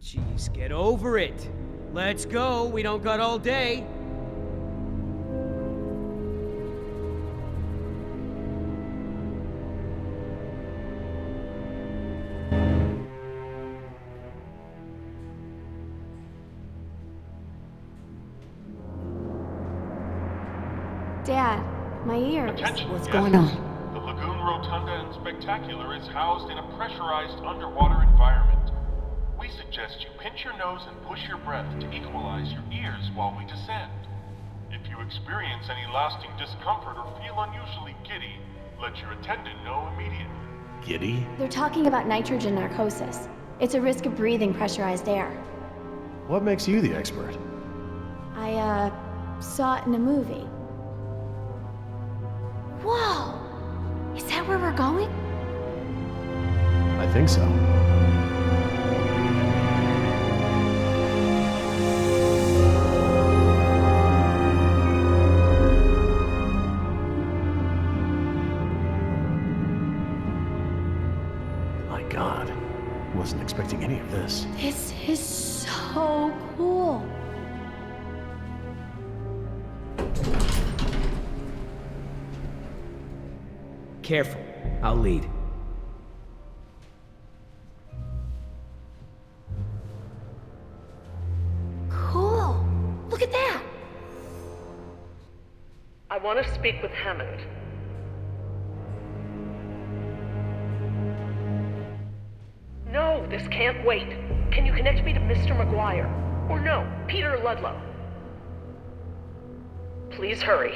C: Jeez, get over it. Let's go. We don't got all day.
B: Dad, my ears.
F: Attention,
E: What's
F: guests.
E: going on?
F: The Lagoon Rotunda and Spectacular is housed in a pressurized underwater environment. suggest you pinch your nose and push your breath to equalize your ears while we descend. If you experience any lasting discomfort or feel unusually giddy, let your attendant know immediately.
A: Giddy?
B: They're talking about nitrogen narcosis. It's a risk of breathing pressurized air.
A: What makes you the expert?
B: I, saw it in a movie. Whoa! Is that where we're going?
A: I think so. My God, wasn't expecting any of this.
B: This is so cool.
G: Careful. I'll lead.
B: Cool. Look at that.
D: I want to speak with Hammond. No, this can't wait. Can you connect me to Mr. McGuire? Or no, Peter Ludlow? Please hurry.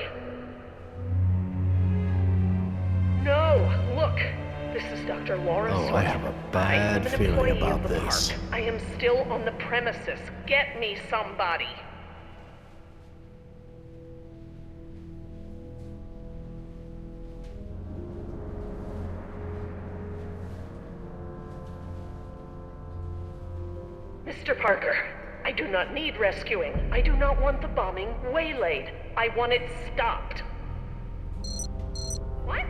D: No, look. This is Dr. Laura
A: Oh,
D: Sweet.
A: I have a bad
D: I'm an
A: feeling
D: employee
A: about
D: of the
A: this.
D: park. I am still on the premises. Get me somebody. Mr. Parker, I do not need rescuing. I do not want the bombing waylaid. I want it stopped. What?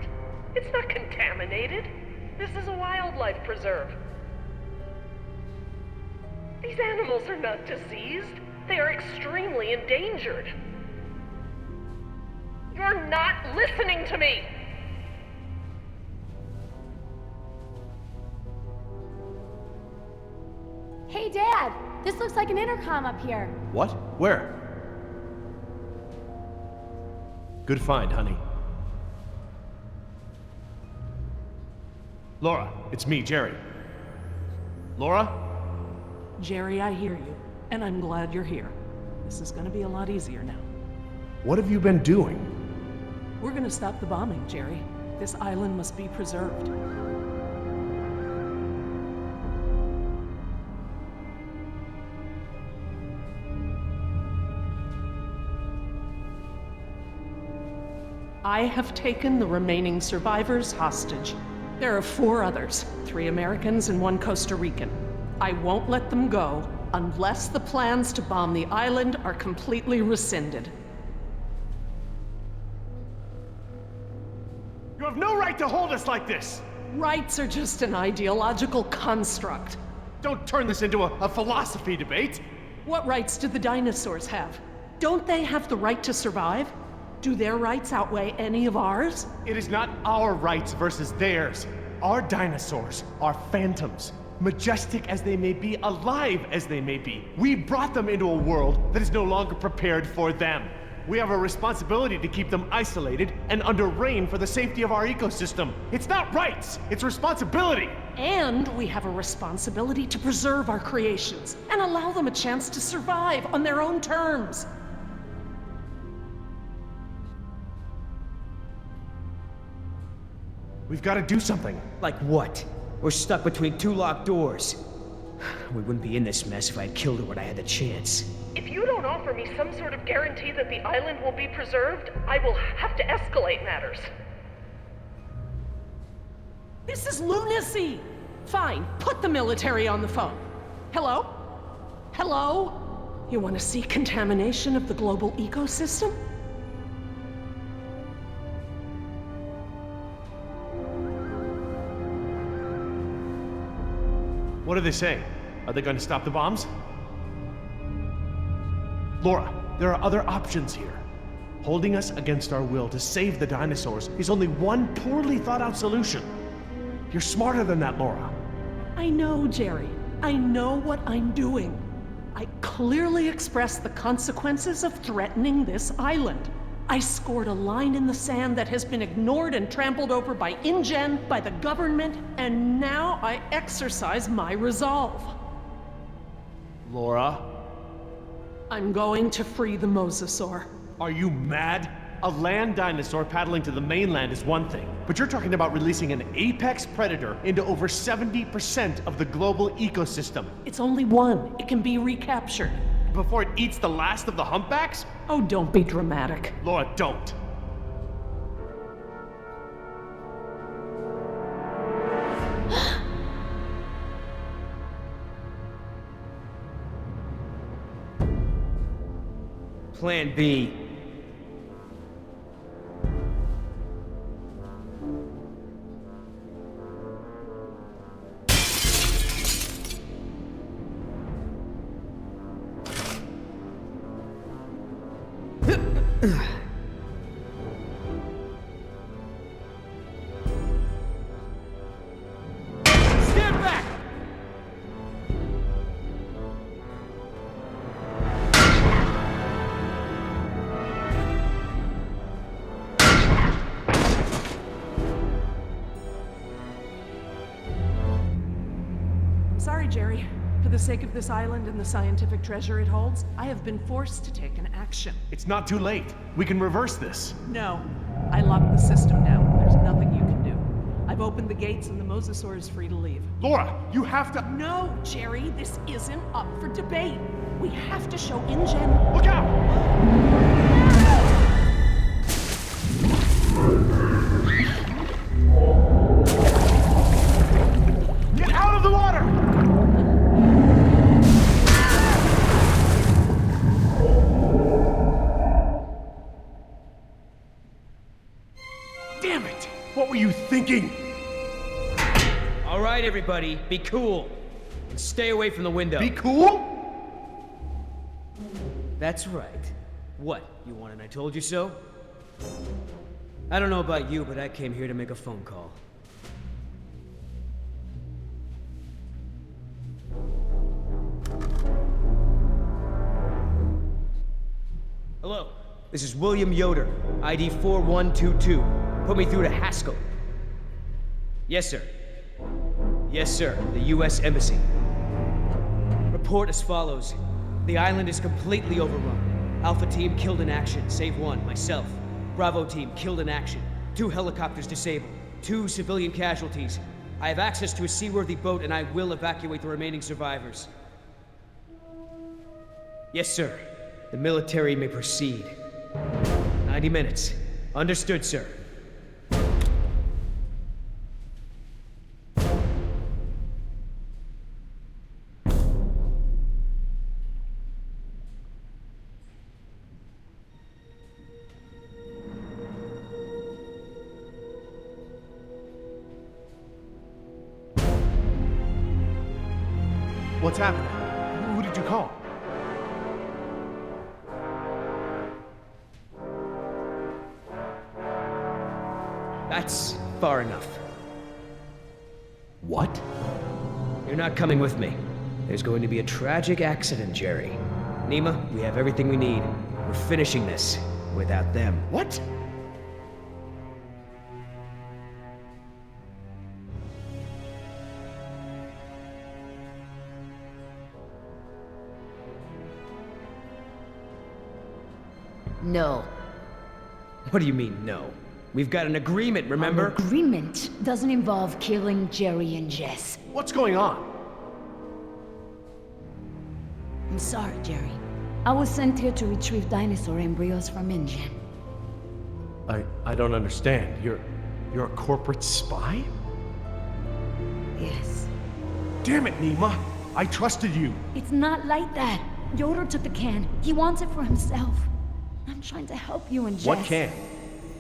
D: It's not contaminated. This is a wildlife preserve. These animals are not diseased. They are extremely endangered. You're not listening to me!
B: Hey, Dad. This looks like an intercom up here.
A: What? Where? Good find, honey. Laura, it's me, Jerry. Laura?
D: Jerry, I hear you, and I'm glad you're here. This is gonna be a lot easier now.
A: What have you been doing?
D: We're gonna stop the bombing, Jerry. This island must be preserved. I have taken the remaining survivors hostage. There are 4 others, 3 Americans and 1 Costa Rican. I won't let them go unless the plans to bomb the island are completely rescinded.
A: You have no right to hold us like this!
D: Rights are just an ideological construct.
A: Don't turn this into a philosophy debate!
D: What rights do the dinosaurs have? Don't they have the right to survive? Do their rights outweigh any of ours?
A: It is not our rights versus theirs. Our dinosaurs are phantoms. Majestic as they may be, alive as they may be. We brought them into a world that is no longer prepared for them. We have a responsibility to keep them isolated and under rein for the safety of our ecosystem. It's not rights, it's responsibility.
D: And we have a responsibility to preserve our creations and allow them a chance to survive on their own terms.
A: We've got to do something.
G: Like what? We're stuck between 2 locked doors. We wouldn't be in this mess if I had killed her when I had the chance.
D: If you don't offer me some sort of guarantee that the island will be preserved, I will have to escalate matters. This is lunacy! Fine, put the military on the phone. Hello? Hello? You want to see contamination of the global ecosystem?
A: What are they saying? Are they going to stop the bombs? Laura, there are other options here. Holding us against our will to save the dinosaurs is only one poorly thought out solution. You're smarter than that, Laura.
D: I know, Jerry. I know what I'm doing. I clearly expressed the consequences of threatening this island. I scored a line in the sand that has been ignored and trampled over by InGen, by the government, and now I exercise my resolve.
A: Laura,
D: I'm going to free the mosasaur.
A: are you mad? A land dinosaur paddling to the mainland is one thing, but you're talking about releasing an apex predator into over 70% of the global ecosystem
D: It's only one. It can be recaptured.
A: before it eats the last of the humpbacks?
D: Oh, don't be dramatic.
A: Laura, don't.
G: Plan B.
C: Stand back!
D: I'm sorry, Jerry. For the sake of this island and the scientific treasure it holds, I have been forced to take an action.
A: It's not too late. We can reverse this.
D: No. I locked the system down. There's nothing you can do. I've opened the gates and the mosasaur is free to leave.
A: Laura, you have to...
D: No, Jerry, this isn't up for debate. We have to show InGen.
A: Look out! Get out of the water! Damn it! What were you thinking?
G: All right, everybody, be cool. And stay away from the window.
A: Be cool?
G: That's right. What, you want an I told you so? I don't know about you, but I came here to make a phone call. Hello, this is William Yoder, ID 4122. Put me through to Haskell. Yes, sir. Yes, sir, the U.S. Embassy. Report as follows. The island is completely overrun. Alpha team killed in action, save one, myself. Bravo team killed in action. 2 helicopters disabled. 2 civilian casualties. I have access to a seaworthy boat and I will evacuate the remaining survivors. Yes, sir. The military may proceed. 90 minutes. Understood, sir.
A: What's happening? Who did you call?
G: That's far enough.
A: What?
G: You're not coming with me. There's going to be a tragic accident, Jerry. Nima, we have everything we need. We're finishing this without them.
A: What?
E: No.
G: What do you mean, no? We've got an agreement, remember?
E: An agreement doesn't involve killing Jerry and Jess.
A: What's going on?
E: I'm sorry, Jerry. I was sent here to retrieve dinosaur embryos from InGen.
A: I don't understand. You're a corporate spy?
E: Yes.
A: Damn it, Nima. I trusted you.
E: It's not like that. Yoder took the can. He wants it for himself. I'm trying to help you and Jess.
A: What can?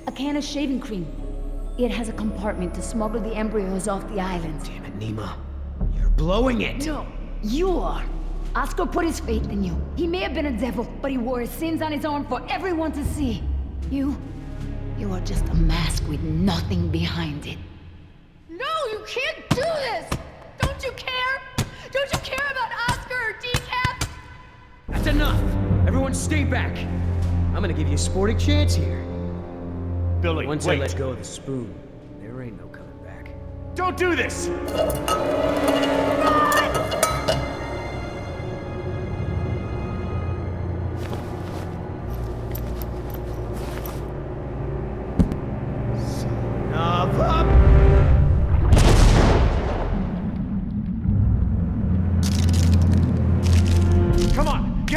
E: A can of shaving cream. It has a compartment to smuggle the embryos off the island.
G: Damn it, Nima. You're blowing it!
E: No, you are. Oscar put his faith in you. He may have been a devil, but he wore his sins on his arm for everyone to see. You are just a mask with nothing behind it.
B: No, you can't do this! Don't you care? Don't you care about Oscar or Decaf?
G: That's enough! Everyone stay back! I'm gonna give you a sporting chance here.
A: Billy,
G: Once
A: wait.
G: I let go of the spoon, there ain't no coming back.
A: Don't do this!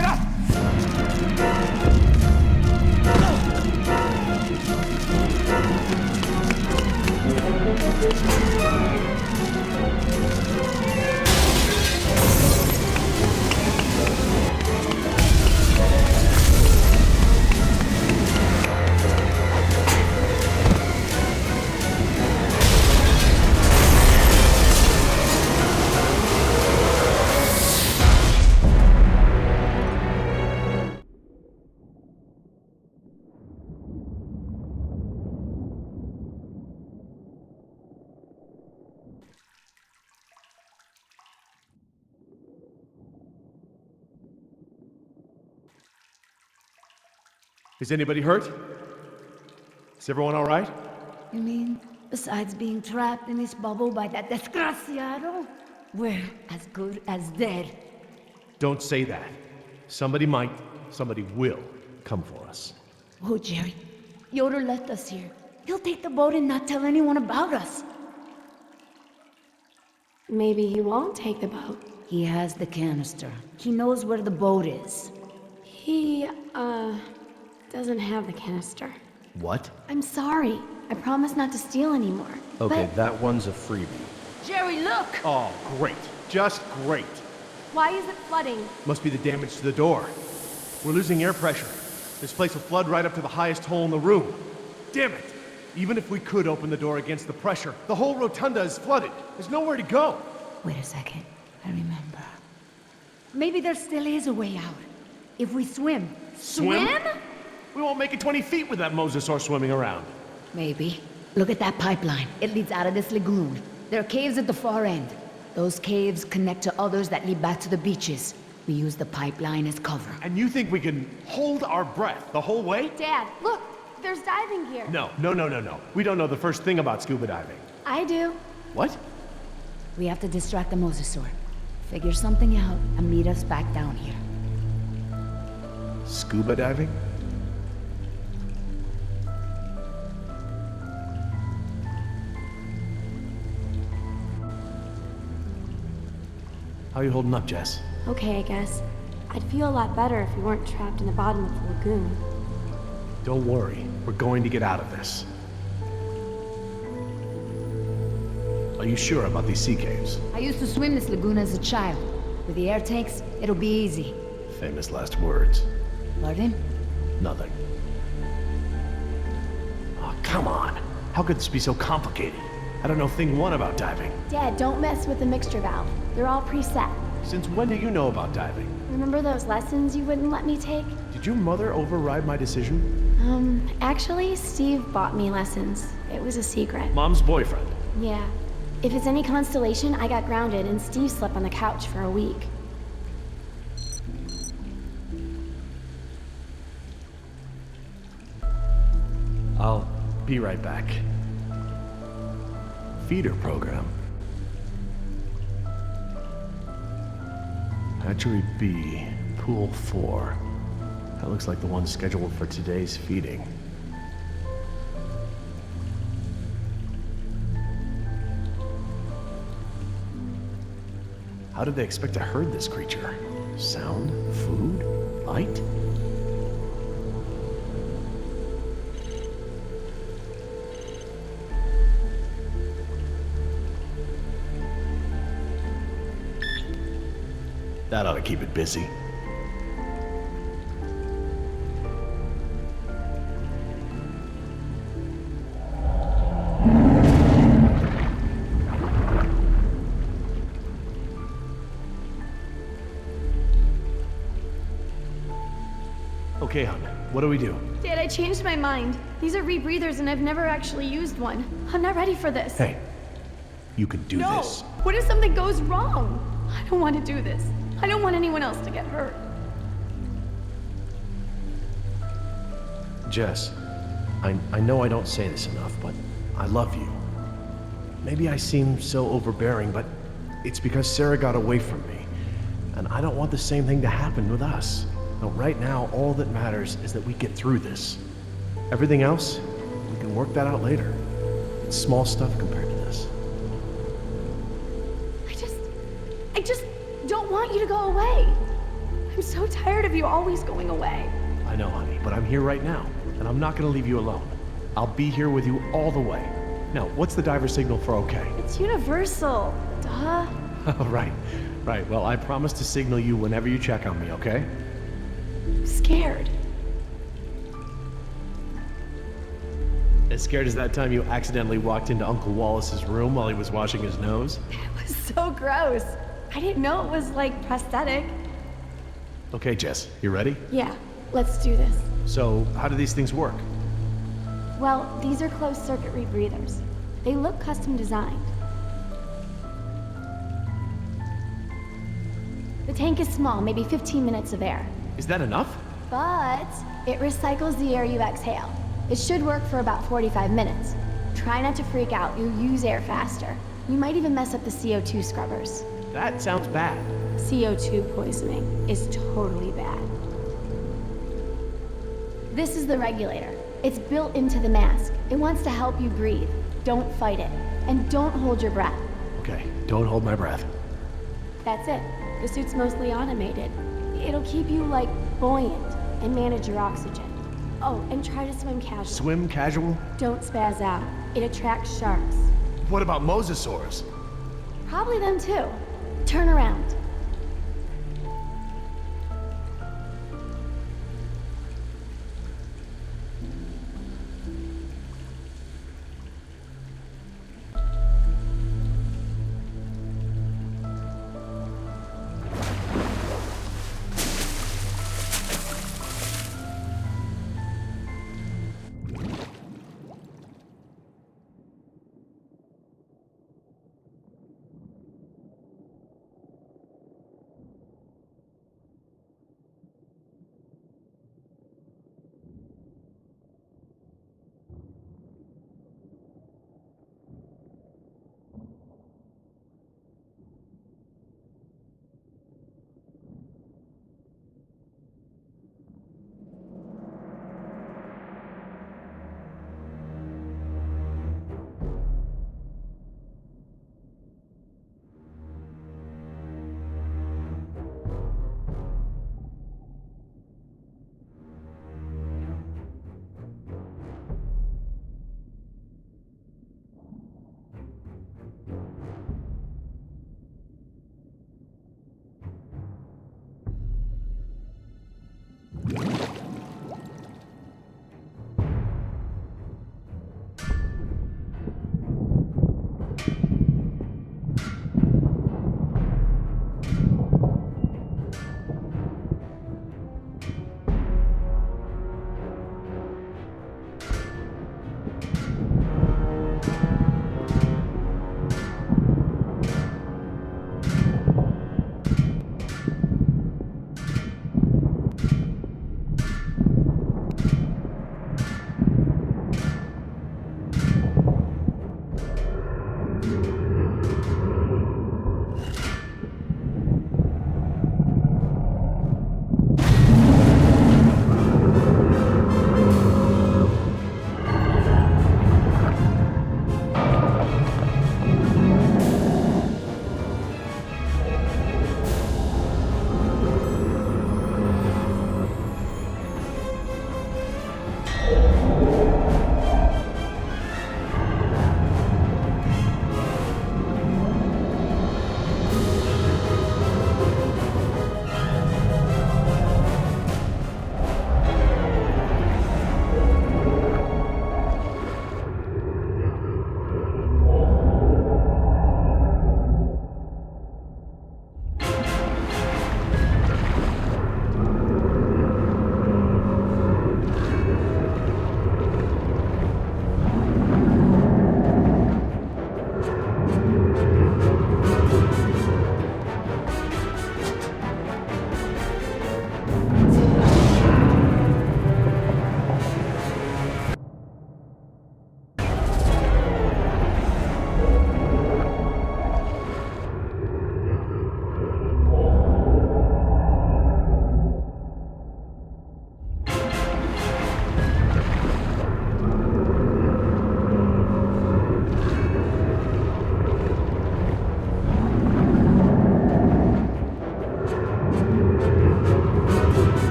A: Get up! Is anybody hurt? Is everyone all right?
E: You mean, besides being trapped in this bubble by that desgraciado, we're as good as dead?
A: Don't say that. Somebody might, somebody will come for us.
E: Oh, Jerry, Yoder left us here. He'll take the boat and not tell anyone about us.
B: Maybe he won't take the boat.
E: He has the canister. He knows where the boat is.
B: He, doesn't have the canister.
A: What?
B: I'm sorry. I promise not to steal anymore.
A: Okay,
B: But
A: that one's a freebie.
E: Jerry, look!
A: Oh, great. Just great.
B: why is it flooding?
A: Must be the damage to the door. We're losing air pressure. This place will flood right up to the highest hole in the room. Damn it! Even if we could open the door against the pressure, the whole rotunda is flooded. There's nowhere to go.
E: Wait a second. I remember. Maybe there still is a way out. If we swim.
A: Swim? We won't make it 20 feet with that mosasaur swimming around.
E: Maybe. Look at that pipeline. It leads out of this lagoon. There are caves at the far end. Those caves connect to others that lead back to the beaches. We use the pipeline as cover.
A: And you think we can hold our breath the whole way?
B: Dad, look! There's diving gear.
A: No. We don't know the first thing about scuba diving.
B: I do.
A: What?
E: We have to distract the mosasaur. Figure something out and meet us back down here.
A: Scuba diving? How are you holding up, Jess?
B: Okay, I guess. I'd feel a lot better if we weren't trapped in the bottom of the lagoon.
A: Don't worry. We're going to get out of this. Are you sure about these sea caves?
E: I used to swim this lagoon as a child. With the air tanks, it'll be easy.
A: Famous last words.
E: Pardon?
A: Nothing. Oh, come on. How could this be so complicated? I don't know thing one about diving.
B: Dad, don't mess with the mixture valve. They're all preset.
A: Since when do you know about diving?
B: Remember those lessons you wouldn't let me take?
A: Did your mother override my decision?
B: Actually, Steve bought me lessons. It was a secret.
A: Mom's boyfriend.
B: Yeah. If it's any consolation, I got grounded and Steve slept on the couch for a week.
A: I'll be right back. Feeder program. Hatchery B, Pool 4. That looks like the one scheduled for today's feeding. How did they expect to herd this creature? Sound? Food? Light? That ought to keep it busy. Okay, hon. What do we do?
B: Dad, I changed my mind. These are rebreathers and I've never actually used one. I'm not ready for this.
A: Hey, you can do
B: No!
A: this.
B: What if something goes wrong? I don't want to do this. I don't want anyone else to get hurt.
A: Jess, I know I don't say this enough, but I love you. Maybe I seem so overbearing, but it's because Sarah got away from me. And I don't want the same thing to happen with us. No, right now, all that matters is that we get through this. Everything else, we can work that out later. It's small stuff compared to this.
B: I just don't want you to go away. I'm so tired of you always going away.
A: I know, honey, but I'm here right now, and I'm not gonna leave you alone. I'll be here with you all the way. Now, what's the diver signal for okay?
B: It's universal. Duh.
A: Oh, right. Well, I promise to signal you whenever you check on me, okay?
B: I'm scared.
A: As scared as that time you accidentally walked into Uncle Wallace's room while he was washing his nose?
B: It was so gross. I didn't know it was like prosthetic.
A: Okay, Jess, you ready?
B: Yeah, let's do this.
A: So, how do these things work?
B: Well, these are closed circuit rebreathers. They look custom designed. The tank is small, maybe 15 minutes of air.
A: Is that enough?
B: But it recycles the air you exhale. It should work for about 45 minutes. Try not to freak out, you'll use air faster. You might even mess up the CO2 scrubbers.
A: That sounds bad.
B: CO2 poisoning is totally bad. This is the regulator. It's built into the mask. It wants to help you breathe. Don't fight it. And don't hold your breath.
A: Okay, don't hold my breath.
B: That's it. The suit's mostly automated. It'll keep you, like, buoyant and manage your oxygen. Oh, and try to swim casual.
A: Swim casual?
B: Don't spaz out. It attracts sharks.
A: What about mosasaurs?
B: Probably them too. Turn around.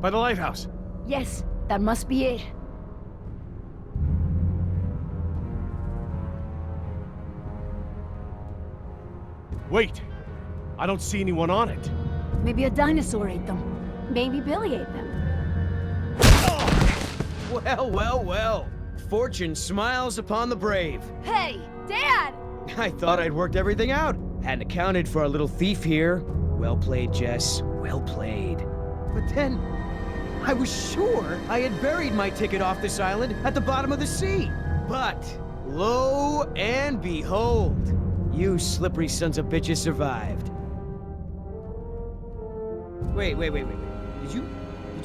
A: By the lighthouse.
E: Yes, that must be it.
A: Wait! I don't see anyone on it.
E: Maybe a dinosaur ate them.
B: Maybe Billy ate them.
G: Well, well, well. Fortune smiles upon the brave.
B: Hey, Dad!
G: I thought I'd worked everything out. Hadn't accounted for our little thief here. Well played, Jess. Well played. But then, I was sure I had buried my ticket off this island at the bottom of the sea. But, lo and behold, you slippery sons of bitches survived. Wait. Did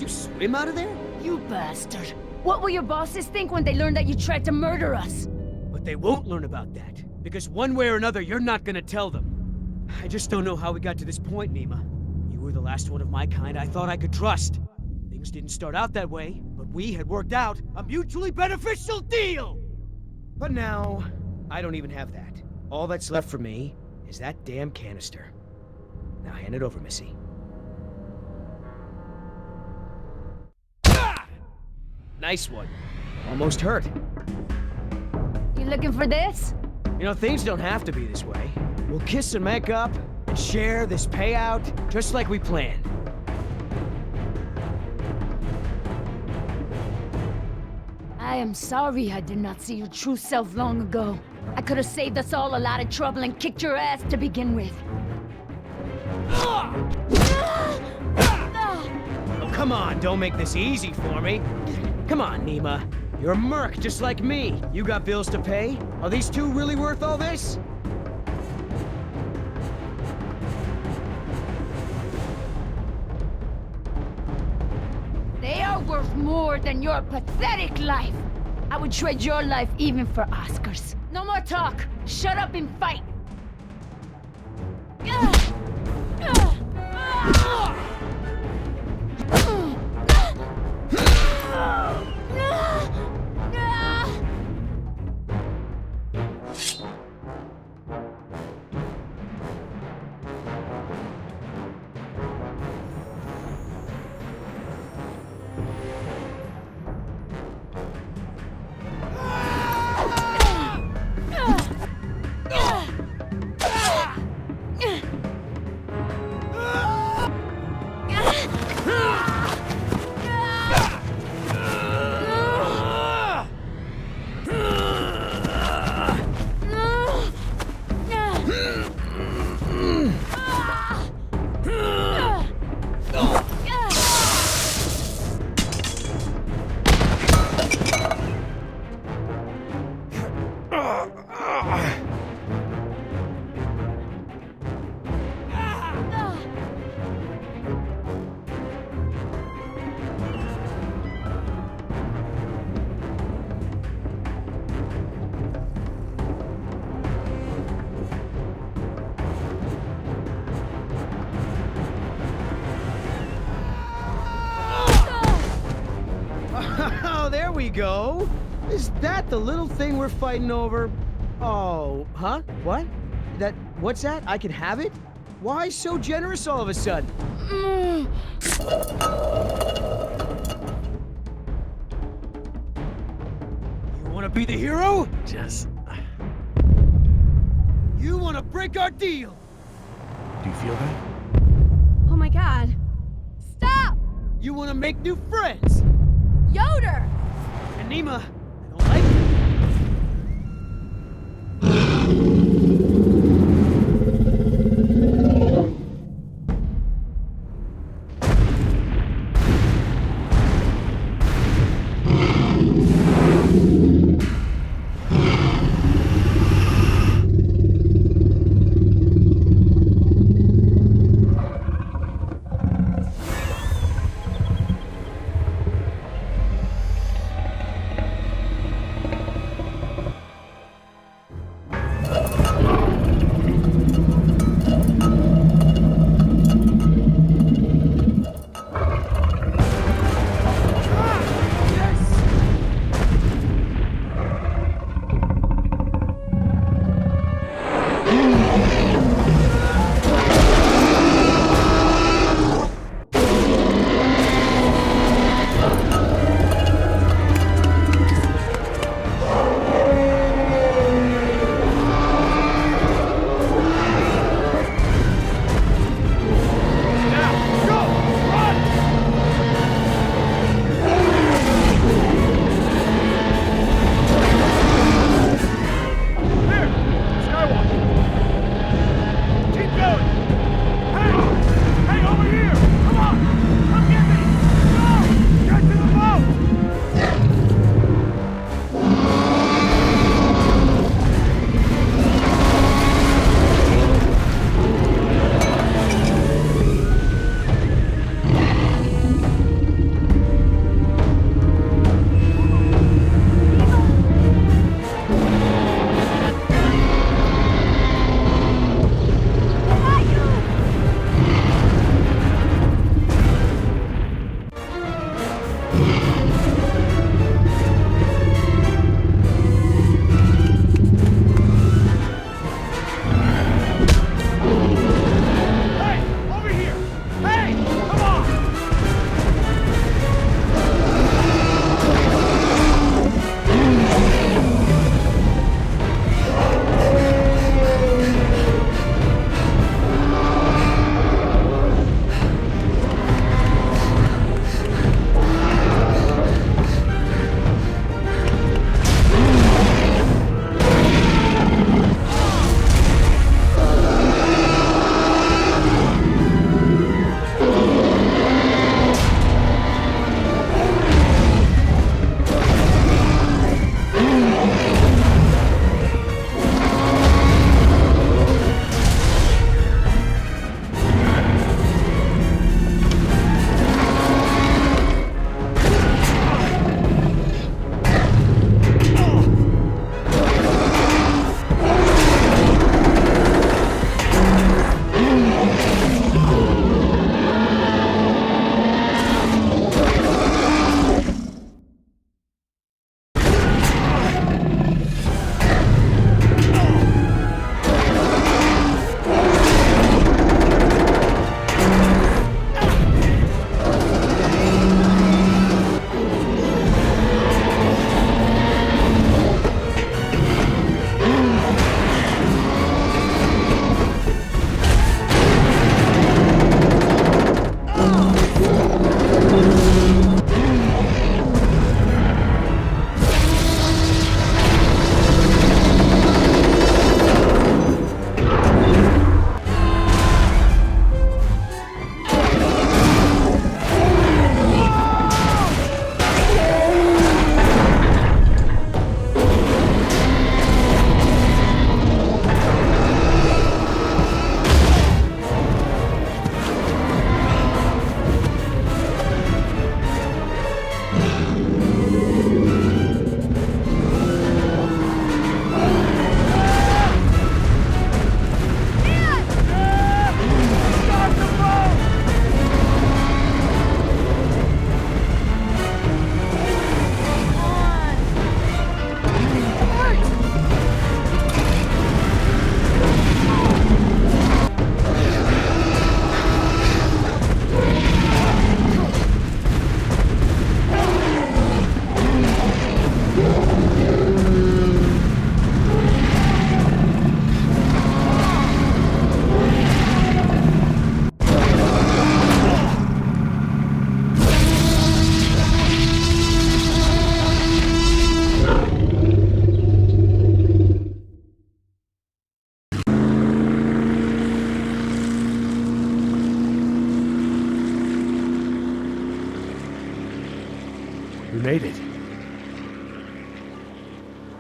G: you swim out of there?
E: You bastard. What will your bosses think when they learn that you tried to murder us?
C: But they won't learn about that. Because one way or another, you're not gonna tell them. I just don't know how we got to this point, Nima. You were the last one of my kind I thought I could trust. Things didn't start out that way, but we had worked out a mutually beneficial deal!
G: But now, I don't even have that. All that's left for me is that damn canister. Now hand it over, Missy. Ah! Nice one. Almost hurt.
E: You looking for this?
G: You know, things don't have to be this way. We'll kiss and make up, and share this payout, just like we planned.
E: I am sorry I did not see your true self long ago. I could have saved us all a lot of trouble and kicked your ass to begin with.
G: Oh, come on, don't make this easy for me. Come on, Nima. You're a merc just like me. You got bills to pay? Are these two really worth all this?
E: They are worth more than your pathetic life. I would trade your life even for Oscars. No more talk. Shut up and fight.
G: There we go. Is that the little thing we're fighting over? Oh, huh? What? What's that? I can have it? Why so generous all of a sudden?
C: You wanna be the hero?
A: Jess,
C: You wanna break our deal?
A: do you feel that?
B: Oh my god. Stop!
C: You wanna make new friends?
B: Yoder!
C: And Nima, I don't like you.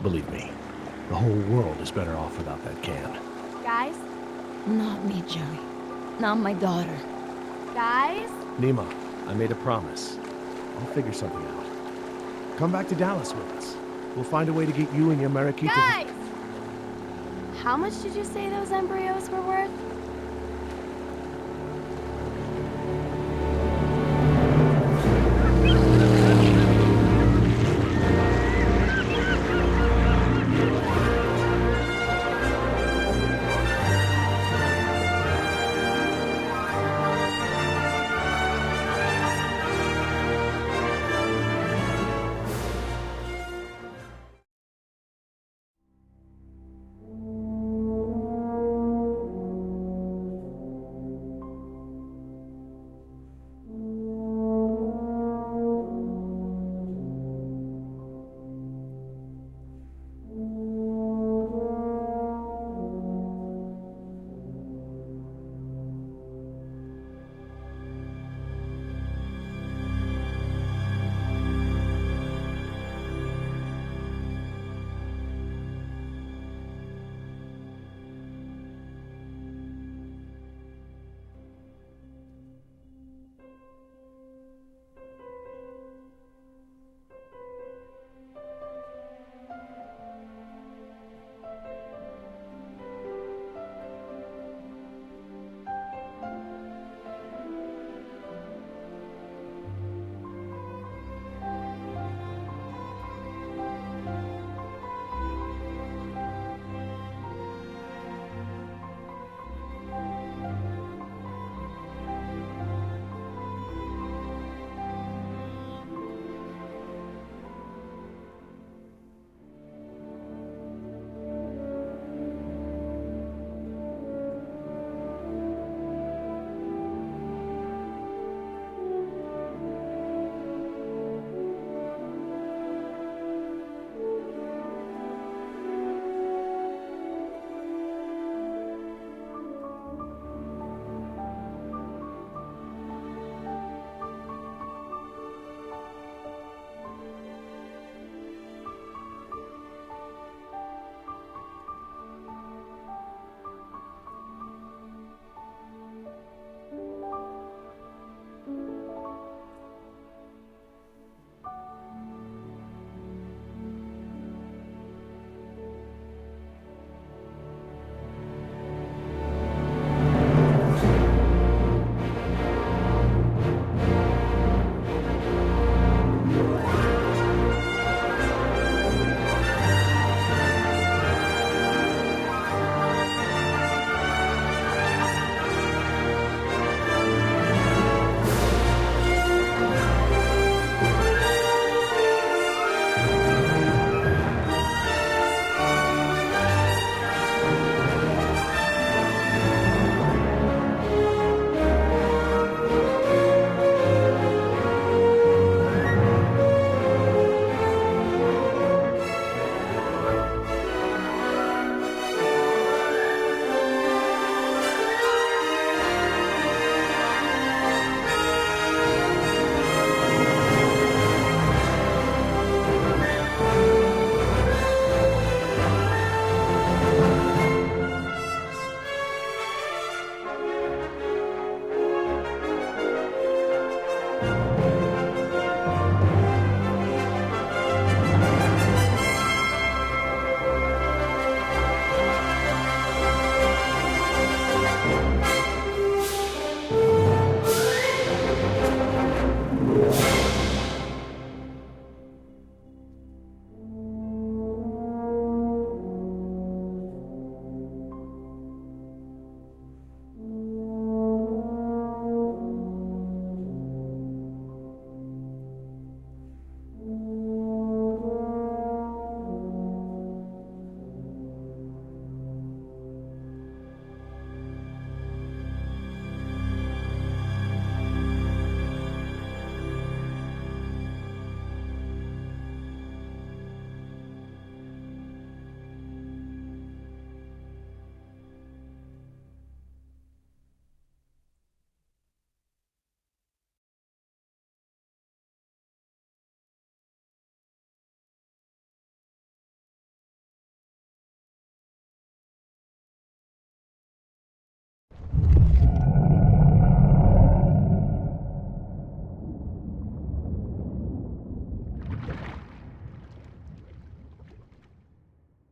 A: Believe me, the whole world is better off without that can.
B: Guys?
E: Not me, Jerry. Not my daughter.
B: Guys?
A: Nima, I made a promise. I'll figure something out. Come back to Dallas with us. We'll find a way to get you and your Mariquita.
B: Guys! How much did you say those embryos were worth?